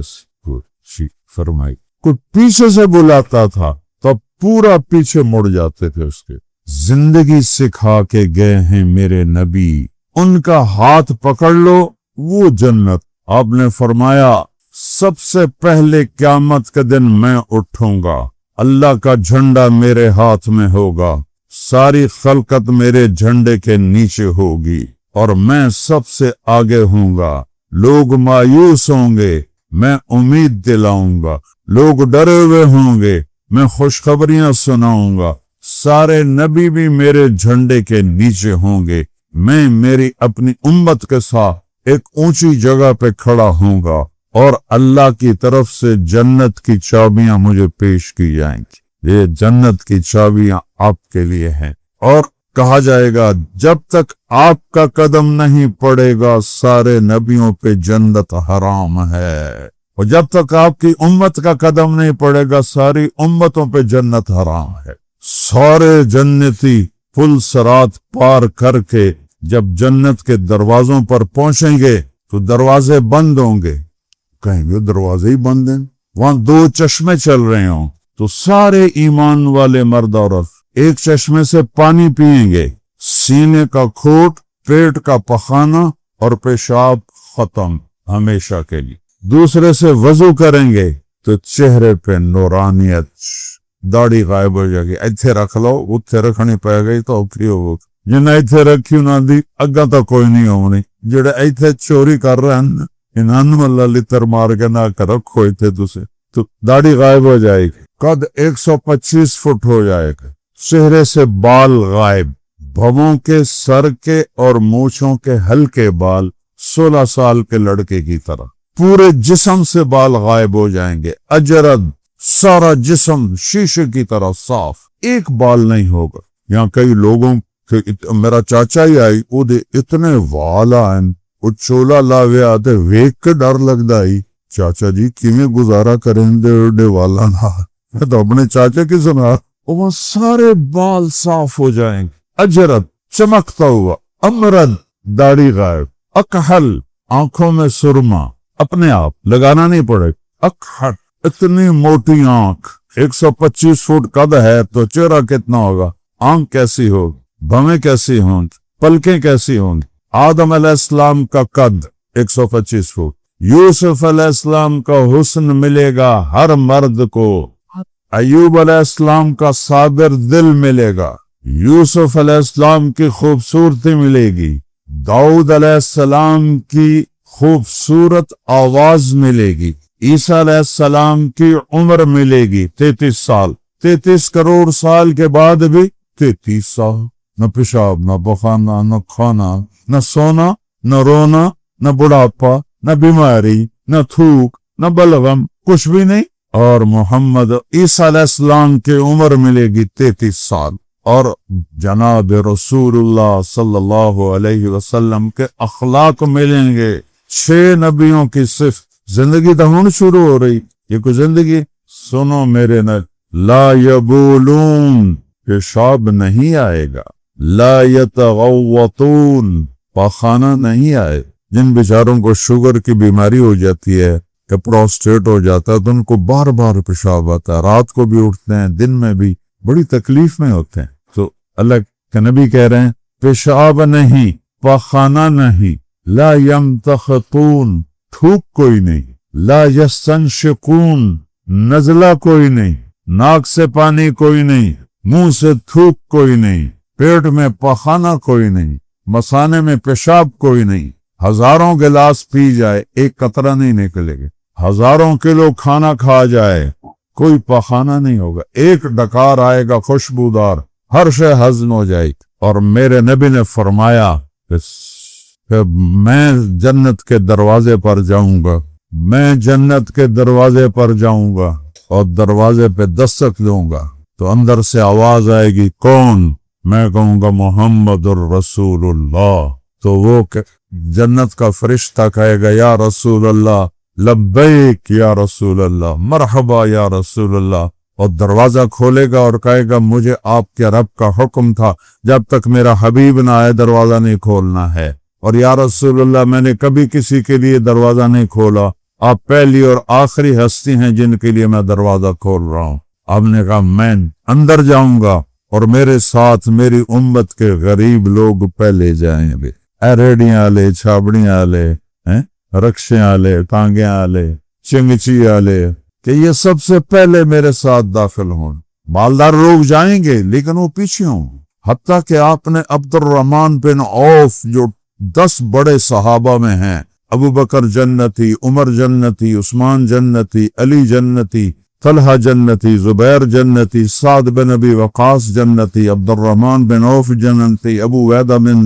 جی فرمائی۔ کوئی پیچھے سے بلاتا تھا تو آپ پورا پیچھے مڑ جاتے تھے اس کے۔ زندگی سکھا کے گئے ہیں میرے نبی، ان کا ہاتھ پکڑ لو وہ جنت۔ آپ نے فرمایا سب سے پہلے قیامت کے دن میں اٹھوں گا، اللہ کا جھنڈا میرے ہاتھ میں ہوگا، ساری خلقت میرے جھنڈے کے نیچے ہوگی اور میں سب سے آگے ہوں گا۔ لوگ مایوس ہوں گے، میں امید دلاؤں گا، لوگ ڈرے ہوئے ہوں گے، میں خوشخبریاں سناؤں گا، سارے نبی بھی میرے جھنڈے کے نیچے ہوں گے، میں میری اپنی امت کے ساتھ ایک اونچی جگہ پہ کھڑا ہوں گا اور اللہ کی طرف سے جنت کی چابیاں مجھے پیش کی جائیں گی، یہ جنت کی چابیاں آپ کے لیے ہیں، اور کہا جائے گا جب تک آپ کا قدم نہیں پڑے گا سارے نبیوں پہ جنت حرام ہے، اور جب تک آپ کی امت کا قدم نہیں پڑے گا ساری امتوں پہ جنت حرام ہے۔ سارے جنتی پل صراط پار کر کے جب جنت کے دروازوں پر پہنچیں گے تو دروازے بند ہوں گے، کہیں گے دروازے ہی بند ہیں، وہاں 2 چشمے چل رہے ہوں تو سارے ایمان والے مرد عورت ایک چشمے سے پانی پیئیں گے، سینے کا کھوٹ، پیٹ کا پخانہ اور پیشاب ختم ہمیشہ کے لیے۔ دوسرے سے وضو کریں گے تو چہرے پہ نورانیت، داڑھی غائب ہو جائے گی، ایتھے رکھ لو اتھے رکھنی پہ گئی تو اوکھی ہو، جنہیں ایتھے رکھی نہ دی اگا تو کوئی نہیں ہونی، جڑے ایتھے چوری کر رہے ہیں انہوں اللہ لتر مار کے نہ کر رکھو ایتھے دوسرے، تو داڑھی غائب ہو جائے گی، قد 125 فٹ ہو جائے گا، چہرے سے بال غائب، بھووں کے سر کے اور مونچھوں کے ہلکے بال 16 سال کے لڑکے کی طرح، پورے جسم سے بال غائب ہو جائیں گے، اجرد، سارا جسم شیشے کی طرح صاف، ایک بال نہیں ہوگا۔ یہاں کئی لوگوں کے میرا چاچا ہی آئی وہ دے اتنے وال آئیں، وہ چولا لاوے آتے ویک کے ڈر لگتا ہی، چاچا جی کیویں گزارا کریں دے والا نہ، میں تو اپنے چاچا کی سنا، وہ سارے بال صاف ہو جائیں گے، اجرد، چمکتا ہوا، امرد، داڑھی غائب، اکحل، آنکھوں میں سرما، اپنے آپ لگانا نہیں پڑے، اکحٹ، اتنی موٹی آنکھ، 125 فٹ قد ہے تو چہرہ کتنا ہوگا، آنکھ کیسی ہوگی، بھویں کیسی ہوں گی، پلکیں کیسی ہوں گی۔ آدم علیہ السلام کا قد 125 فٹ، یوسف علیہ السلام کا حسن ملے گا ہر مرد کو، ایوب علیہ السلام کا صابر دل ملے گا، یوسف علیہ السلام کی خوبصورتی ملے گی، داؤد علیہ السلام کی خوبصورت آواز ملے گی، عیسیٰ علیہ السلام کی عمر ملے گی 33 سال، 33 کروڑ سال کے بعد بھی 33 سال، نہ پیشاب، نہ بخانا، نہ کھانا، نہ سونا، نہ رونا، نہ بڑھاپا، نہ بیماری، نہ تھوک، نہ بلغم، کچھ بھی نہیں، اور محمد عیسیٰ علیہ السلام کی عمر ملے گی 33 سال، اور جناب رسول اللہ صلی اللہ علیہ وسلم کے اخلاق ملیں گے، 6 نبیوں کی صفت، زندگی تو ہون شروع ہو رہی، یہ کوئی زندگی سنو میرے نہ، لا یبولون، پیشاب نہیں آئے گا، لا یتغوطون، پاخانہ نہیں آئے، جن بیچاروں کو شوگر کی بیماری ہو جاتی ہے کہ پروسٹیٹ ہو جاتا ہے تو ان کو بار بار پیشاب آتا ہے، رات کو بھی اٹھتے ہیں دن میں بھی بڑی تکلیف میں ہوتے ہیں، تو اللہ کے نبی کہہ رہے ہیں پیشاب نہیں، پاخانہ نہیں، لا یمتخطون، تھوک کوئی نہیں، لا یستنشقون، نزلہ کوئی نہیں، ناک سے پانی کوئی نہیں، منہ سے تھوک کوئی نہیں، پیٹ میں پخانہ کوئی نہیں، مثانے میں پیشاب کوئی نہیں، ہزاروں گلاس پی جائے ایک قطرہ نہیں نکلے گا، ہزاروں کلو کھانا کھا جائے کوئی پخانہ نہیں ہوگا، ایک ڈکار آئے گا خوشبودار، ہر شے ہضم ہو جائے، اور میرے نبی نے فرمایا کہ میں جنت کے دروازے پر جاؤں گا، میں جنت کے دروازے پر جاؤں گا اور دروازے پہ دستک دوں گا تو اندر سے آواز آئے گی، کون؟ میں کہوں گا محمد الرسول اللہ، تو وہ جنت کا فرشتہ کہے گا یا رسول اللہ، لبیک یا رسول اللہ، مرحبا یا رسول اللہ، اور دروازہ کھولے گا اور کہے گا مجھے آپ کے رب کا حکم تھا جب تک میرا حبیب نہ آئے دروازہ نہیں کھولنا ہے، اور یا رسول اللہ میں نے کبھی کسی کے لیے دروازہ نہیں کھولا، آپ پہلی اور آخری ہستی ہیں جن کے لیے میں دروازہ کھول رہا ہوں۔ آپ نے کہا میں اندر جاؤں گا اور میرے ساتھ میری امت کے غریب لوگ پہلے جائیں گے، ریڑیاں والے، چھابڑیاں والے، رکشے والے، ٹانگیں والے، چنگچی والے، کہ یہ سب سے پہلے میرے ساتھ داخل ہوں، مالدار لوگ جائیں گے لیکن وہ پیچھے ہوں، حتیٰ کہ آپ نے عبد الرحمن بن عوف جو 10 بڑے صحابہ میں ہیں، ابو بکر جنتی، عمر جنتی، عثمان جنتی، علی جنتی، طلحہ جنتی، زبیر جنتی، سعد بن ابی وقاص جنتی، عبد الرحمن بن عوف جنتی، ابو عبیدہ بن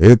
1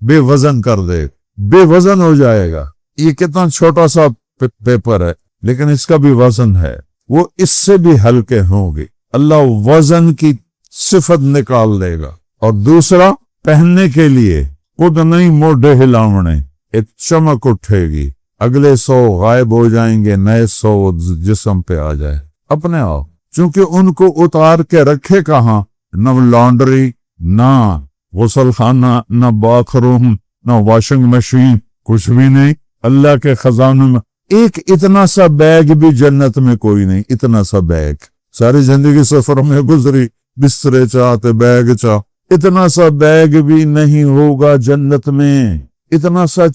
بے وزن کر دے، بے وزن ہو جائے گا۔ یہ کتنا چھوٹا سا پیپر ہے لیکن اس کا بھی وزن ہے، وہ اس سے بھی ہلکے ہوں گے۔ اللہ وزن کی صفت نکال دے گا۔ اور دوسرا، پہننے کے لیے خود نہیں موڈے ہلاونے، ایک چمک اٹھے گی، اگلے 100 غائب ہو جائیں گے، نئے 100 جسم پہ آ جائے اپنے آپ، چونکہ ان کو اتار کے رکھے کہاں؟ نہ لانڈری، نہ غسل خانہ، نہ باتھ روم، نہ واشنگ مشین، کچھ بھی نہیں۔ اللہ کے خزانوں میں ایک اتنا سا بیگ بھی جنت میں کوئی نہیں، اتنا سا بیگ ساری زندگی سفر میں گزری، بسترے چاہتے بیگ چاہ، اتنا سا بیگ بھی نہیں ہوگا جنت میں، اتنا سا